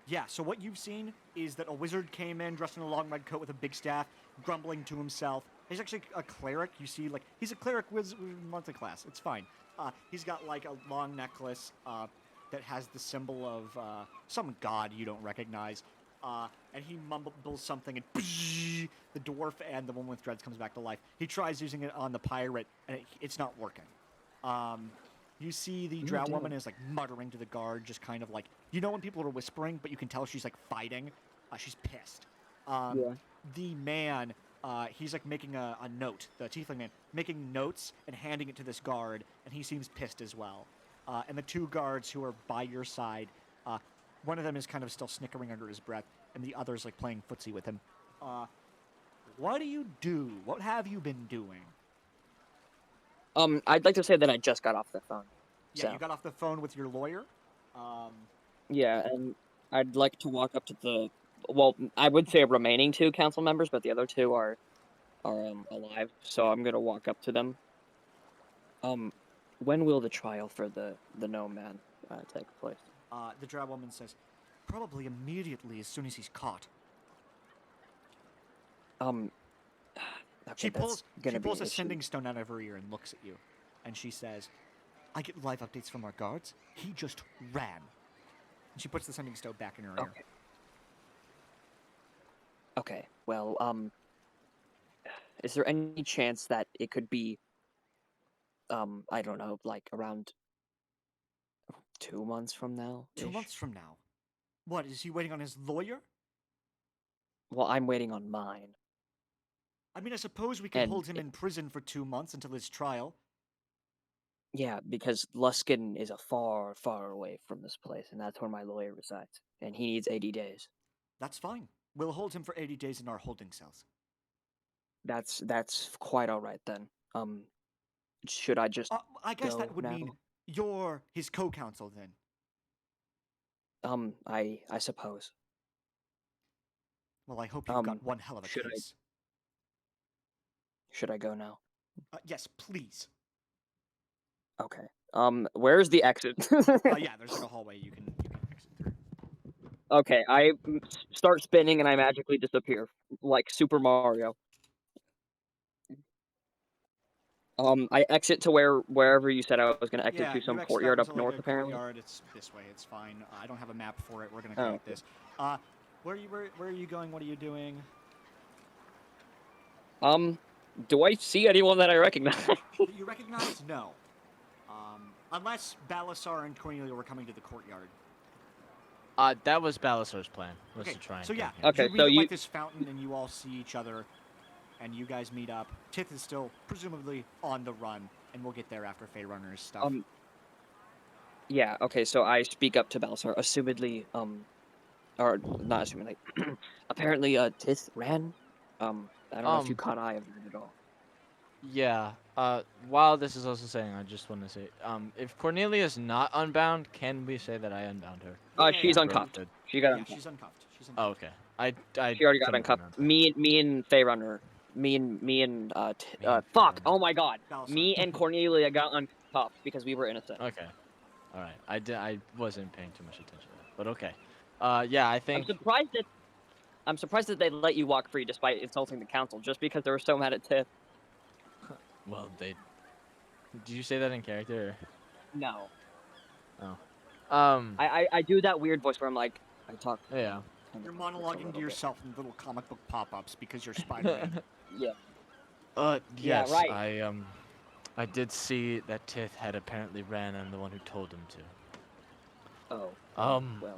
Yeah. So what you've seen is that a wizard came in dressed in a long red coat with a big staff, grumbling to himself. He's actually a cleric. You see, like he's a cleric with multi-class. It's fine. He's got like a long necklace that has the symbol of some god you don't recognize. And he mumbles something, and the dwarf and the woman with dreads comes back to life. He tries using it on the pirate, and it's not working. You see the drow woman is like muttering to the guard, just kind of like, you know when people are whispering, but you can tell she's like fighting? She's pissed. Yeah. The man, he's like making a note, the tiefling man, making notes and handing it to this guard, and he seems pissed as well. And the 2 guards who are by your side, one of them is kind of still snickering under his breath, and the other's like playing footsie with him. What do you do? What have you been doing? I'd like to say that I just got off the phone. Yeah, So you got off the phone with your lawyer. yeah, and I'd like to walk up to the. Well, I would say remaining 2 council members, but the other 2 are alive. So I'm gonna walk up to them. When will the trial for the gnome man take place? The drow woman says, probably immediately as soon as he's caught. Okay, She that's pulls gonna be an a issue. sending stone out of her ear and looks at you, and she says, "I get live updates from our guards. He just ran." And she puts the sending stone back in her ear. Okay. Okay. Well, is there any chance that it could be, I don't know, like around 2 months from now? 2 months from now. What, is he waiting on his lawyer? Well, I'm waiting on mine. I mean, I suppose we could And hold him in prison for 2 months until his trial. yeah, because Luskin is a far, far away from this place, and that's where my lawyer resides, and he needs 80 days. That's fine. We'll hold him for 80 days in our holding cells. That's quite all right then. Should I just I guess that go would now? mean you're his co-counsel then. I suppose. Well, I hope you've got one hell of a should I- case. Should I go now? Yes, please. Okay. Where's the exit? Yeah, there's like a hallway you can exit through. Okay, I start spinning and I magically disappear, like Super Mario. I exit to wherever you said I was gonna exit Yeah, to, you some exit courtyard out up into north, like a apparently. courtyard. It's this way. It's fine. I don't have a map for it. We're gonna Oh, call it okay. this. Where are you going? What are you doing? Do I see anyone that I recognize? That you recognize? No. Unless Balasar and Cornelia were coming to the courtyard. That was Balasar's plan, was Okay, to try and so yeah, take him. Okay, you meet so at you- like this fountain, and you all see each other, and you guys meet up. Tith is still presumably on the run, and we'll get there after Fey Runner's stuff. Yeah, okay, so I speak up to Balasar, assumedly, or not assumedly, apparently, Tith ran. I don't know if you caught eye of that at all. Yeah. While this is also saying, I just want to say, if Cornelia is not unbound, can we say that I unbound her? Yeah, She's yeah. uncuffed. Good. She got Yeah, uncuffed. she's uncuffed. She's Oh, uncuffed. okay. I She already got couldn't uncuffed. remember. Me and Fey Runner, me and Me and fuck! Fey Oh my god! Balasar. Me and Cornelia got uncuffed because we were innocent. Okay. All right. I wasn't paying too much attention to that, but okay. Yeah, I think. I'm surprised that they let you walk free despite insulting the council, just because they were so mad at Tiff. Well, they. Did you say that in character? Or? No. Oh. I do that weird voice where I'm like, I talk. Yeah. kind You're of like this a monologuing little to bit. yourself in little comic book pop-ups because you're Spider-Man. Yeah. Yeah, Yeah, right. I did see that Tith had apparently ran. I'm the one who told him to. Oh. Well. Yeah.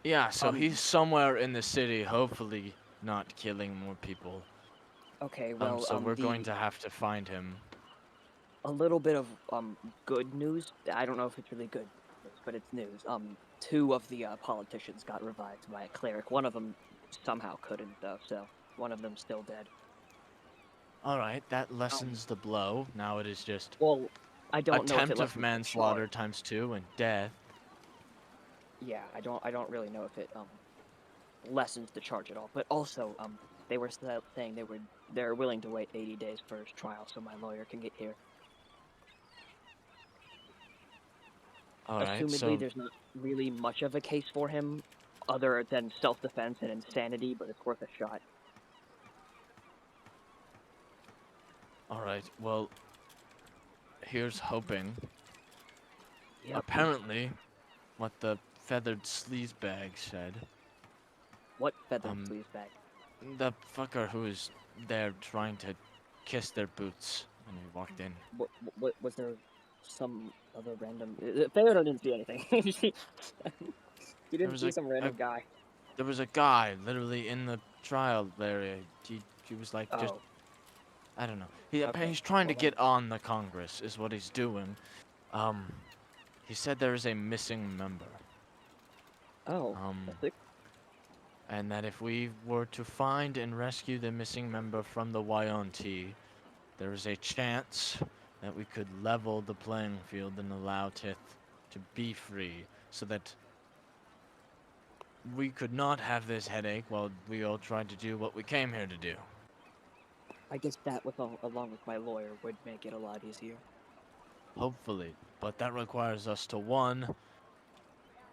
Yeah, so he's somewhere in the city, hopefully not killing more people. Okay. Well. So we're going to have to find him. A little bit of good news. I don't know if it's really good news, but it's news. 2 of the politicians got revived by a cleric. One of them somehow couldn't though, so one of them's still dead. All right, that lessens the blow. Now it is just Well, I don't know if it attempt of lessens the manslaughter charge. ×2 and death. Yeah, I don't really know if it lessens the charge at all. But also, they were saying they're willing to wait 80 days for his trial, so my lawyer can get here. All right, Assumedly, so there's not really much of a case for him, other than self-defense and insanity, but it's worth a shot. all right. Well, here's hoping. Yep. Apparently, what the feathered sleazebag said. What feather um, sleeve bag? The fucker who was there trying to kiss their boots when we walked in. What was there some other random? Theodore didn't see anything. He didn't was see a- some random guy. There was a guy literally in the trial area. He was like just Oh, I don't know. Okay, He's trying to well then- get on the Congress is what he's doing. He said there is a missing member. oh, that's it. And that if we were to find and rescue the missing member from the YONT, there is a chance that we could level the playing field and allow Tith to be free, so that we could not have this headache while we all tried to do what we came here to do. I guess that, along with my lawyer, would make it a lot easier. Hopefully. But that requires us to, one,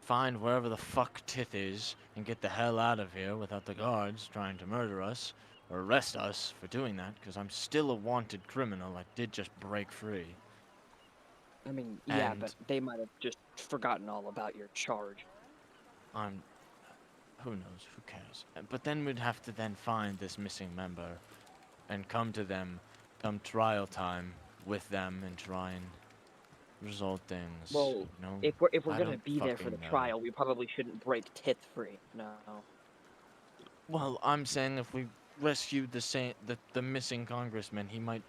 find wherever the fuck Tith is and get the hell out of here without the guards trying to murder us or arrest us for doing that, because I'm still a wanted criminal. I did just break free. I mean, yeah, And but they might have just forgotten all about your charge. I'm... Who knows? Who cares? But then we'd have to then find this missing member and come to them come trial time with them and try and resolve things. Well, you know? if we're I gonna don't be there for the fucking know. trial, we probably shouldn't break Tith free. No. Well, I'm saying if we rescued the missing congressman, he might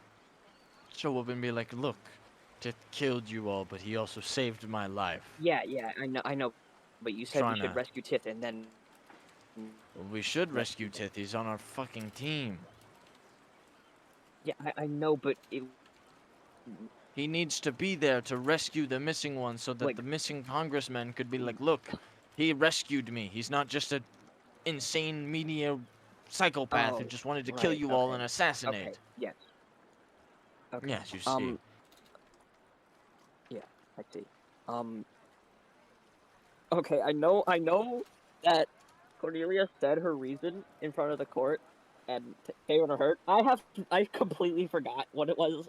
show up and be like, "Look, Tith killed you all, but he also saved my life." Yeah, I know. But you said we Trying should to. rescue Tith, and then Well, we should rescue Tith. He's on our fucking team. yeah, I know, but He needs to be there to rescue the missing one, so that Like- the missing congressman could be like, "Look, he rescued me. He's not just a insane media psychopath who Oh, just wanted to kill right, you all okay, and assassinate." okay, yes. Okay. Yes, you see. Yeah, I see. Okay, I know that Cornelia said her reason in front of the court, and Taylor hurt. I completely forgot what it was.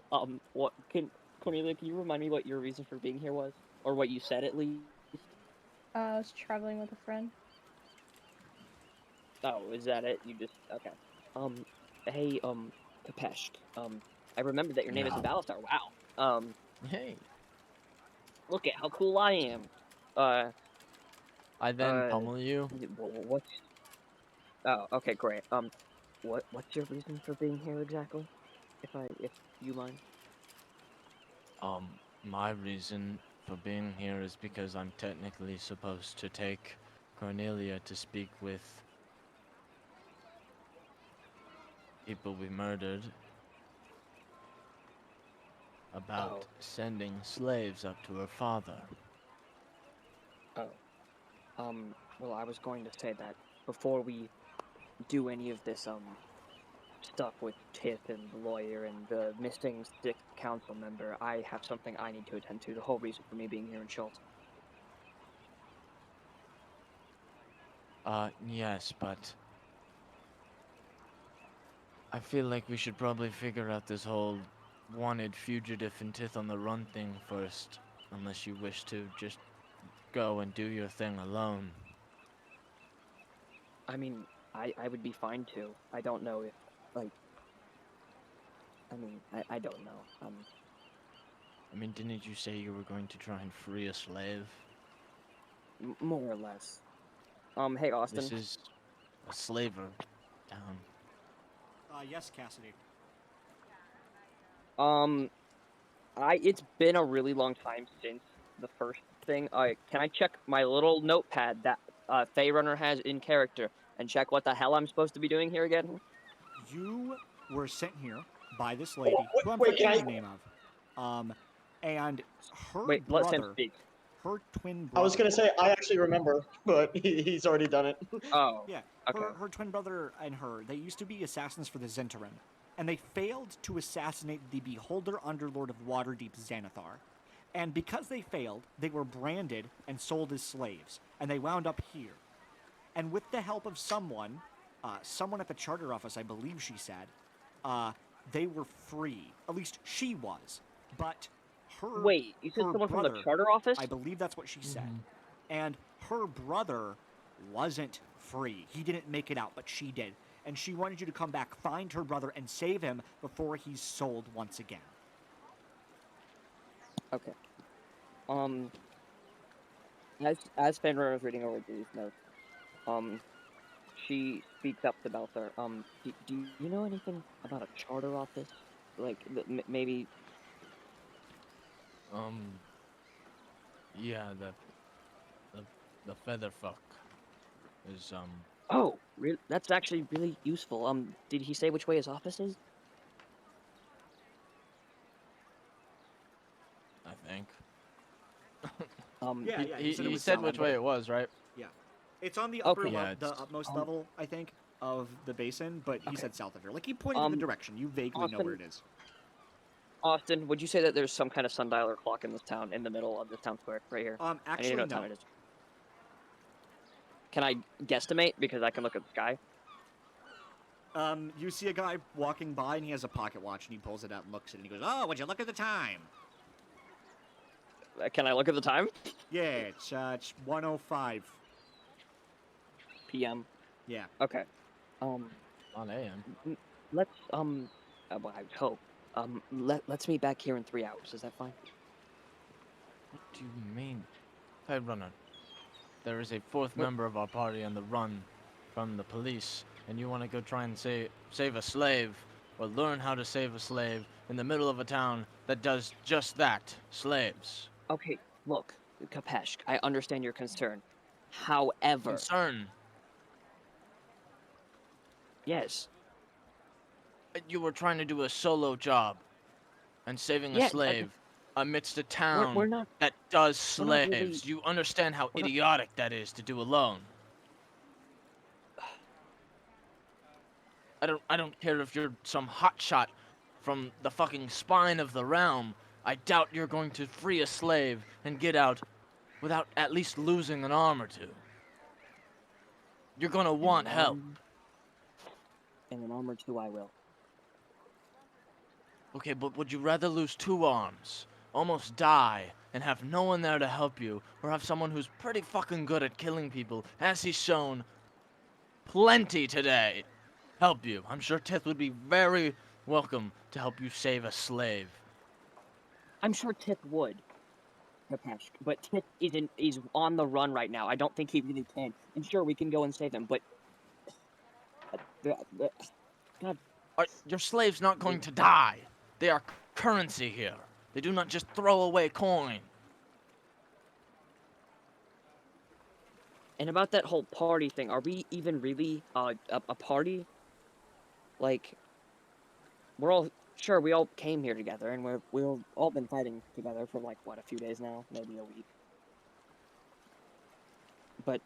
Cornelia, can you remind me what your reason for being here was, or what you said at least? I was traveling with a friend. Oh, is that it? You just okay. Hey, Kapesh. I remember that your name isn't Yeah. Balastar. Wow. Hey. Look at how cool I am. I then Uh, pummel you. What's? Oh, okay, great. What's your reason for being here exactly? If you mind. My reason for being here is because I'm technically supposed to take Cornelia to speak with people we murdered about Oh. sending slaves up to her father. Oh. Well, I was going to say that before we do any of this, stuff with Tith and the lawyer and the missing sixth council member, I have something I need to attend to. The whole reason for me being here in Schultz. Yes, but I feel like we should probably figure out this whole wanted fugitive and Tith on the run thing first, unless you wish to just go and do your thing alone. I mean, I would be fine too. I don't know if, like, I don't know. I mean, didn't you say you were going to try and free a slave? More or less. Hey, Austin. This is a slaver town. Yes, Cassidy. It's been a really long time since the first thing. Can I check my little notepad that Fae Runner has in character and check what the hell I'm supposed to be doing here again? You were sent here by this lady, who I'm wait, can forgetting I- the name of. And her Wait, let Sam brother, speak. her twin I brother. was gonna say I actually remember, but he's already done it. Oh, Yeah, okay. her twin brother and her, they used to be assassins for the Zentarim, and they failed to assassinate the Beholder Underlord of Waterdeep, Xanathar. And because they failed, they were branded and sold as slaves, and they wound up here. And with the help of someone at the charter office, I believe she said, they were free. At least she was. But her Wait, you said her someone from brother, the charter office? I believe that's what she said. And her brother wasn't free. He didn't make it out, but she did. And she wanted you to come back, find her brother, and save him before he's sold once again. Okay. As Fenrir was reading over these notes, she speaks up to Balthar. Do you know anything about a charter office? Like, maybe. Yeah, the featherfuck is, Oh, that's actually really useful. Did he say which way his office is? Yeah, yeah. He, said it he was said south. which way it was, right? It's on the Okay. Yeah, the it's- upmost Um, level, I think, of the basin, but he Okay. said south of here. Like he pointed in the Um, direction. You vaguely know Austin- where it is. Austin, would you say that there's some kind of sundial or clock in this town, in the middle of this town square, right here? I need to Actually, know what no. time it is. Can I guesstimate? Because I can look at the sky. You see a guy walking by and he has a pocket watch and he pulls it out and looks at it and he goes, "Oh, would you look at the time?" Can I look at the time? Yeah, it's 1:05. PM. Yeah. Okay. On AM. Let's well, I would hope. Let's meet back here in 3 hours. Is that fine? What do you mean? Hey, Runner. There is a fourth member of our party on the run from the police, and you want to go try and save a slave, or learn how to save a slave in the middle of a town that does just that, slaves. Okay. Look, Kapesh, I understand your concern. However, Concern. yes. You were trying to do a solo job, and saving a Yeah, slave amidst a we're town not. that does we're not slaves. really- You understand how we're not- idiotic that is to do alone. I don't care if you're some hotshot from the fucking spine of the realm. I doubt you're going to free a slave and get out without at least losing an arm or two. You're gonna want help. In an arm or two, I will. Okay, but would you rather lose 2 arms, almost die, and have no one there to help you, or have someone who's pretty fucking good at killing people, as he's shown plenty today, help you? I'm sure Tith would be very welcome to help you save a slave. I'm sure Tith would, Kapesh, but Tith is on the run right now. I don't think he really can. And sure, we can go and save him, but God, Your slave's not going to die. They are currency here. They do not just throw away coin. and about that whole party thing, are we even really a party? Like, we're all sure we all came here together, and we've all been fighting together for like what, a few days now, maybe a week. But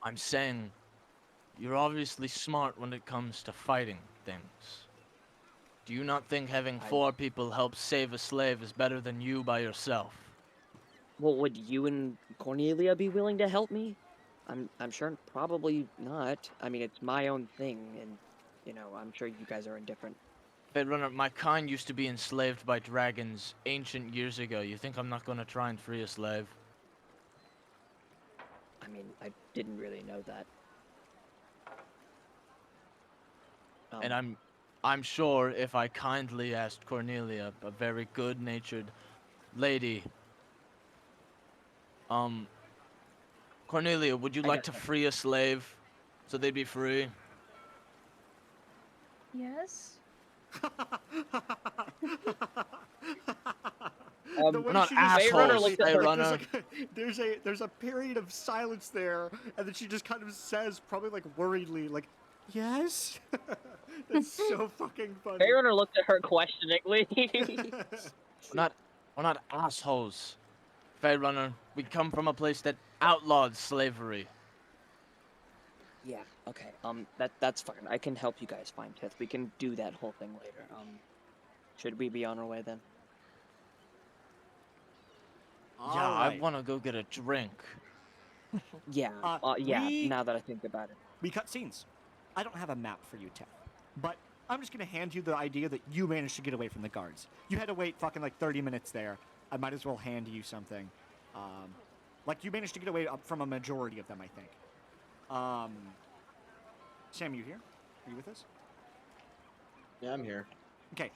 I'm saying you're obviously smart when it comes to fighting things. Do you not think having 4 people help save a slave is better than you by yourself? well, would you and Cornelia be willing to help me? I'm sure probably not. I mean, it's my own thing, and I'm sure you guys are indifferent. Hey, Runner, my kind used to be enslaved by dragons ancient years ago. You think I'm not going to try and free a slave? I mean, I didn't really know that. And I'm sure if I kindly asked Cornelia, a very good-natured lady, Cornelia, would you I like got to that. free a slave so they'd be free? Yes. The way we're not she just assholes, like, hey, like, Runner. there's a period of silence there, and then she just kind of says, probably like worriedly, like, "Yes." That's so fucking funny. Baroner looked at her questioningly. We're not assholes. Fae Runner, we come from a place that outlawed slavery. Yeah, okay. That's fine. I can help you guys find Tith. We can do that whole thing later. Should we be on our way then? Yeah, I Alright. want to go get a drink. Yeah. Yeah. Now that I think about it. We cut scenes. I don't have a map for you, Teth, but I'm just gonna hand you the idea that you managed to get away from the guards. You had to wait fucking like 30 minutes there. I might as well hand you something. Like you managed to get away from a majority of them, I think. Sam, you here? Are you with us? Yeah, I'm here. Okay,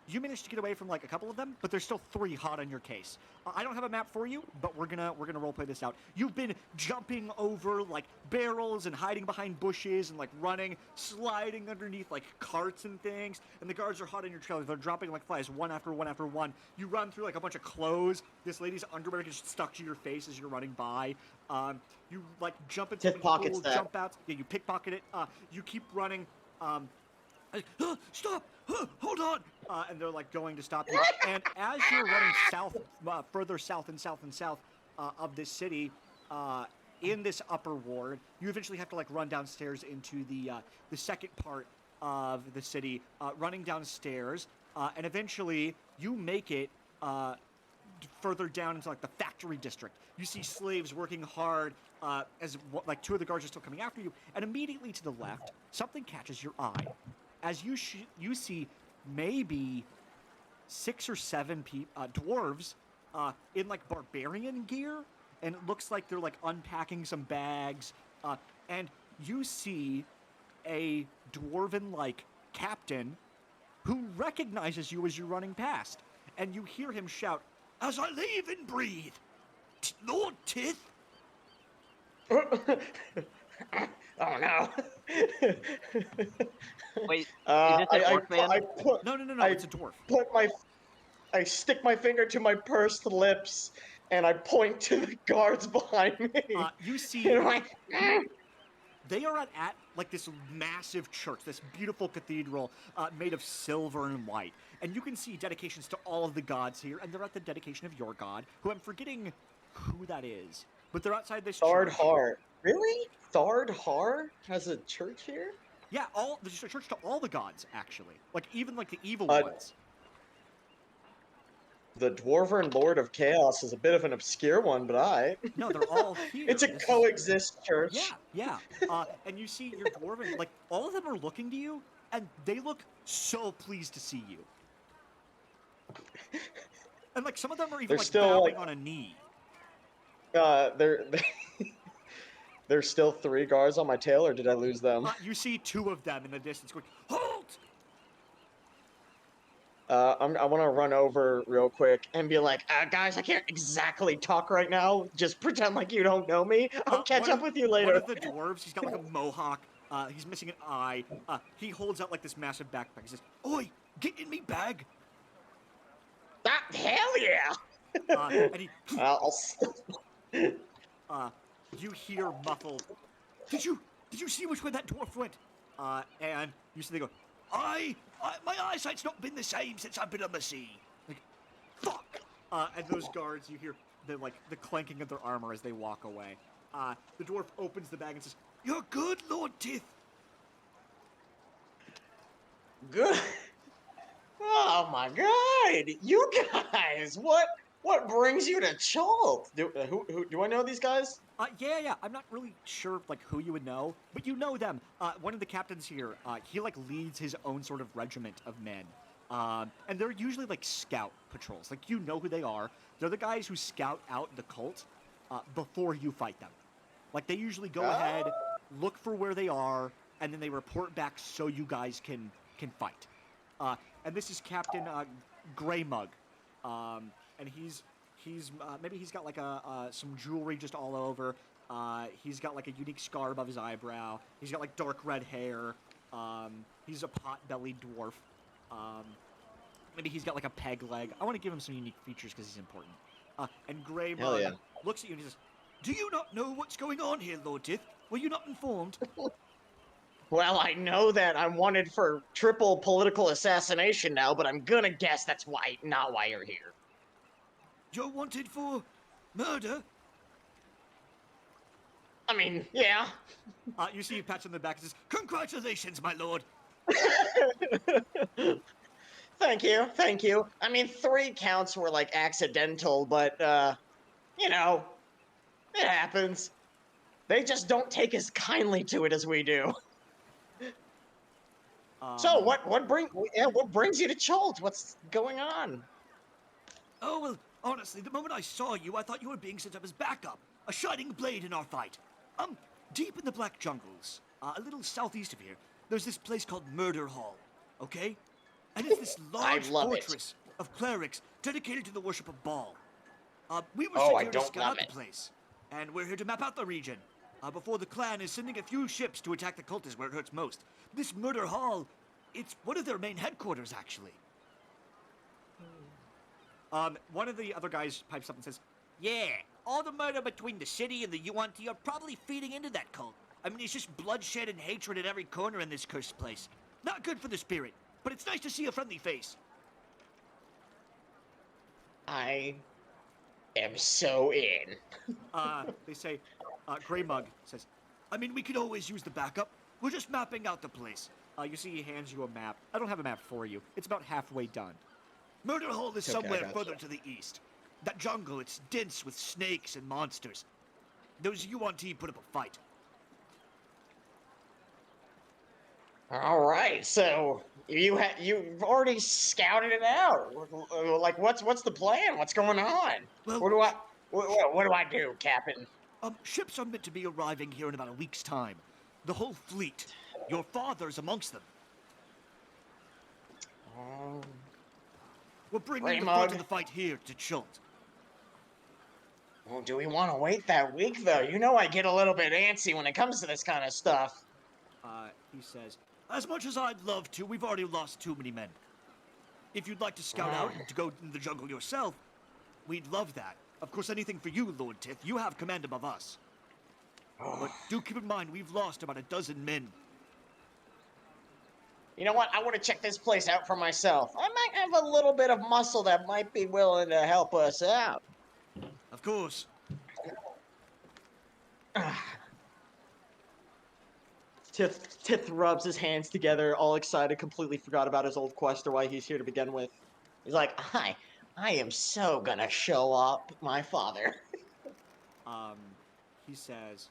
you managed to get away from like a couple of them, but there's still 3 hot on your case. I don't have a map for you, but we're gonna roleplay this out. You've been jumping over like barrels and hiding behind bushes and like running, sliding underneath like carts and things, and the guards are hot on your trail. They're dropping like flies one after one after one. You run through like a bunch of clothes. This lady's underwear gets stuck to your face as you're running by. You like jump into Pickpockets cool that. jump outs. Yeah, you pickpocket it. You keep running. Like, stop! Hold on! And they're like going to stop you. And as you're running south, further south and south and south, of this city, in this upper ward, you eventually have to like run downstairs into the second part of the city, running downstairs, and eventually you make it further down into like the factory district. You see slaves working hard as like two of the guards are still coming after you, and immediately to the left, something catches your eye. As you see maybe 6 or 7 dwarves in like barbarian gear, and it looks like they're like unpacking some bags, and you see a dwarven like captain who recognizes you as you're running past, and you hear him shout, "As I live and breathe, Lord Tith." Oh no. Wait, is Uh, this I, an I, orc man? I put No, I it's a dwarf. I stick my finger to my pursed lips and I point to the guards behind me. You see, And I'm like, they are at like this massive church, this beautiful cathedral made of silver and white. And you can see dedications to all of the gods here, and they're at the dedication of your god, who I'm forgetting who that is. But they're outside this Thard church. Har. Really? Thard Har has a church here? Yeah, there's a church to all the gods, actually. Like, even like the evil Uh, ones. The Dwarven Lord of Chaos is a bit of an obscure one, but No, they're all here. It's a This is- coexist church. Yeah. And you see your dwarven, like, all of them are looking to you, and they look so pleased to see you. And, like, some of them are even, They're like, still, bowing like- on a knee. There's still 3 guards on my tail, or did I lose them? You see 2 of them in the distance going, "Halt!" I want to run over real quick and be like, guys, I can't exactly talk right now. Just pretend like you don't know me. I'll catch up with you later. One of the dwarves, he's got, like, a mohawk. He's missing an eye. He holds out, like, this massive backpack. He says, "Oi, get in me bag." Hell yeah! And he... I'll you hear muffled, Did you see which way that dwarf went? And you see they go, my eyesight's not been the same since I've been on the sea. Like, fuck! And those guards, you hear the clanking of their armor as they walk away. The dwarf opens the bag and says, "You're good, Lord Tith." Good. Oh my god! You guys, what brings you to Chult? Do I know these guys? Yeah. I'm not really sure like who you would know, but you know them. One of the captains here, he like leads his own sort of regiment of men. And they're usually like scout patrols. Like you know who they are. They're the guys who scout out the cult before you fight them. Like they usually go ahead, look for where they are, and then they report back so you guys can fight. And this is Captain Greymug, and he's maybe he's got like some jewelry just all over. He's got like a unique scar above his eyebrow. He's got like dark red hair. He's a pot-bellied dwarf. Maybe he's got like a peg leg. I want to give him some unique features because he's important. And Greymug looks at you and he says, "Do you not know what's going on here, Lord Tith? Were you not informed?" Well, I know that I'm wanted for triple political assassination now, but I'm gonna guess that's not why you're here. You're wanted for murder? I mean, yeah. You see he pats on the back and says, "Congratulations, my lord." Thank you. I mean, 3 counts were like accidental, but you know, it happens. They just don't take as kindly to it as we do. So what brings you to Chult? What's going on? Oh, well, honestly, the moment I saw you, I thought you were being set up as backup, a shining blade in our fight. Deep in the Black Jungles, a little southeast of here, there's this place called Murder Hall, okay? And it's this large fortress of clerics dedicated to the worship of Baal. We were sent here to scout out the place, and we're here to map out the region. Before the clan is sending a few ships to attack the cultists where it hurts most. This Murder Hall, it's one of their main headquarters, actually. One of the other guys pipes up and says, "Yeah, all the murder between the city and the Yuan-Ti are probably feeding into that cult. I mean, it's just bloodshed and hatred at every corner in this cursed place. Not good for the spirit, but it's nice to see a friendly face." I am so in. They say, Grey Mug says, I mean, we could always use the backup. We're just mapping out the place. You see he hands you a map. I don't have a map for you. It's about halfway done. Murder Hole is Okay, I somewhere gotcha. further to the east. That jungle, it's dense with snakes and monsters. Those UNT put up a fight. All right, so you've already scouted it out. Like, what's the plan? What's going on? Well, What do I do, Captain? Ships are meant to be arriving here in about a week's time. The whole fleet. Your father's amongst them. We're bringing Grey the front Mug. of the fight here to Chult. Well, do we want to wait that week, though? You know I get a little bit antsy when it comes to this kind of stuff. He says, as much as I'd love to, we've already lost too many men. If you'd like to scout out and to go in the jungle yourself, we'd love that. Of course, anything for you, Lord Tith. You have command above us. But do keep in mind, we've lost about a dozen men. You know what? I want to check this place out for myself. I might have a little bit of muscle that might be willing to help us out. Of course. Tith rubs his hands together, all excited, completely forgot about his old quest or why he's here to begin with. He's like, I am so gonna show up my father. He says,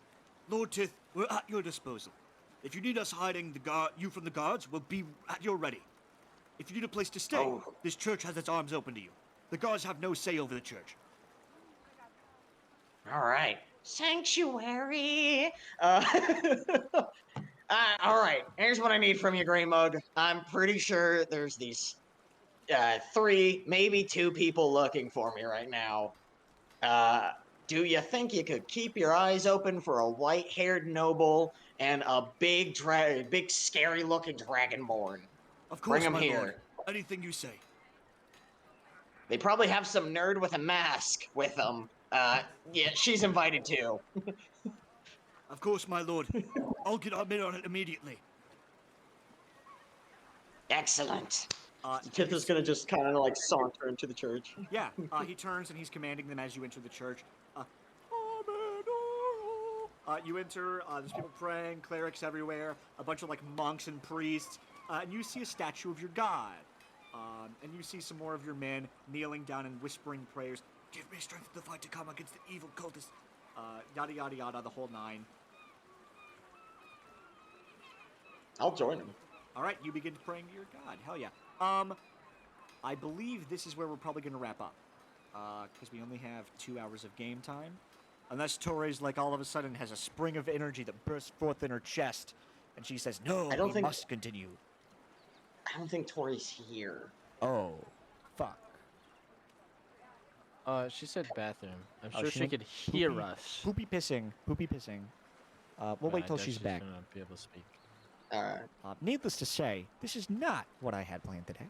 Lord Tith, we're at your disposal. If you need us hiding you from the guards, we'll be at your ready. If you need a place to stay, this church has its arms open to you. The guards have no say over the church. All right. Sanctuary. All right. Here's what I need from you, Grey Mug. I'm pretty sure there's these 3, maybe 2 people looking for me right now. Do you think you could keep your eyes open for a white-haired noble and a big, scary-looking dragonborn? Of course, Bring 'em my here. lord. Anything you say. They probably have some nerd with a mask with them. Yeah, she's invited too. Of course, my lord. I'll get our men on it immediately. Excellent. Tith is gonna just kind of like saunter into the church. Yeah, he turns and he's commanding them as you enter the church. You enter, there's people praying, clerics everywhere, a bunch of like monks and priests, and you see a statue of your god. And you see some more of your men kneeling down and whispering prayers. Give me strength to fight to come against the evil cultists. Yada yada yada, the whole 9. I'll join him. All right, you begin praying to your god. Hell yeah. I believe this is where we're probably going to wrap up. Because we only have 2 hours of game time. Unless Torres, like, all of a sudden has a spring of energy that bursts forth in her chest. And she says, no, we must continue. I don't think Tori's here. Oh, fuck. She said bathroom. I'm Oh, sure she she went could hear us. Poopy pissing. We'll wait till she's back. She's gonna be able to speak. Alright. Needless to say, this is not what I had planned today.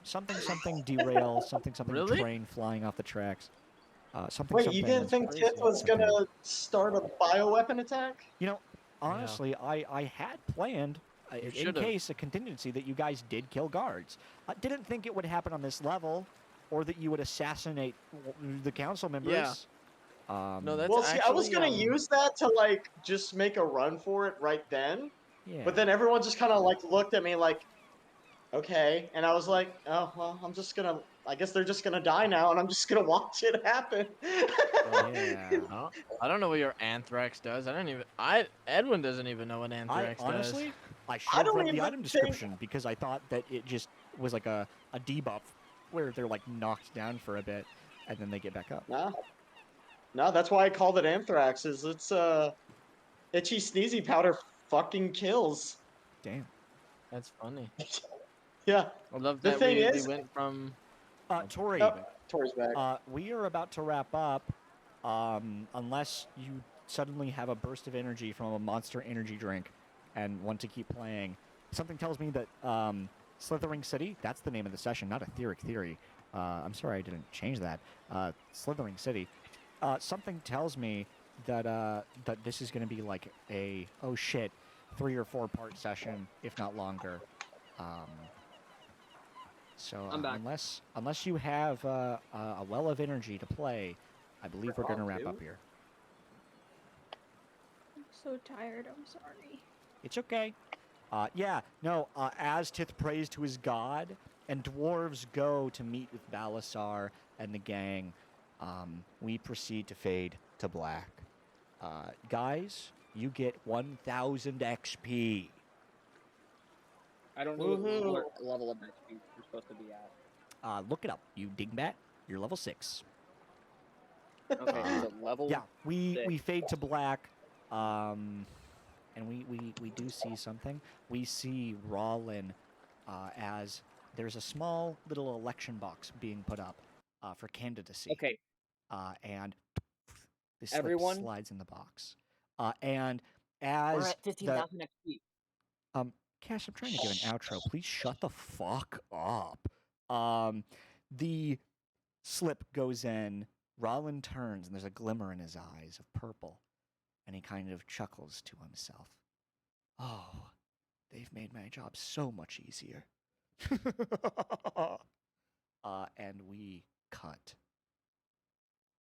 Something derail, something Really? train flying off the tracks. Wait, you didn't think crazy. Tith was gonna start a bioweapon attack? You know, honestly, I had planned, in should've. case a contingency, that you guys did kill guards. I didn't think it would happen on this level, or that you would assassinate the council members. Yeah. No, that's Well, see, I was actually, gonna use that to like just make a run for it right then, Yeah. but then everyone just kind of like looked at me like, okay, and I was like, oh well, I guess they're just gonna die now, and I'm just gonna watch it happen. Yeah. I don't know what your anthrax does. Edwin doesn't even know what anthrax Honestly, does. I I should don't read the even item think- description because I thought that it just was like a debuff where they're like knocked down for a bit and then they get back up. No, that's why I called it anthrax. It's itchy sneezy powder fucking kills. Damn. That's funny. Yeah, I love The that thing we is- went from. Tori, Tori's back. we are about to wrap up unless you suddenly have a burst of energy from a monster energy drink and want to keep playing. Something tells me that Slithering City, that's the name of the session, not Etheric Theory. I'm sorry I didn't change that. Slithering City. Something tells me that that this is going to be like a, 3 or 4 part session, if not longer. So I'm back. unless you have a well of energy to play, I believe we're gonna wrap up too? here. I'm so tired. I'm sorry. It's okay. Aztith prays to his god, and dwarves go to meet with Balasar and the gang. We proceed to fade to black. Guys, you get 1,000 XP. I don't know what level of XP we're supposed to be at. Look it up, you dingbat. You're level 6. Okay, so level. Yeah, we six. fade to black, and we do see something. We see Rollin as there's a small little election box being put up for candidacy. Okay, And the slip everyone. slides in the box. And We're as at 15,000 XP. Cash, I'm trying to give an outro. Please shut the fuck up. The slip goes in. Rollin turns, and there's a glimmer in his eyes of purple, and he kind of chuckles to himself. Oh, they've made my job so much easier. And we cut.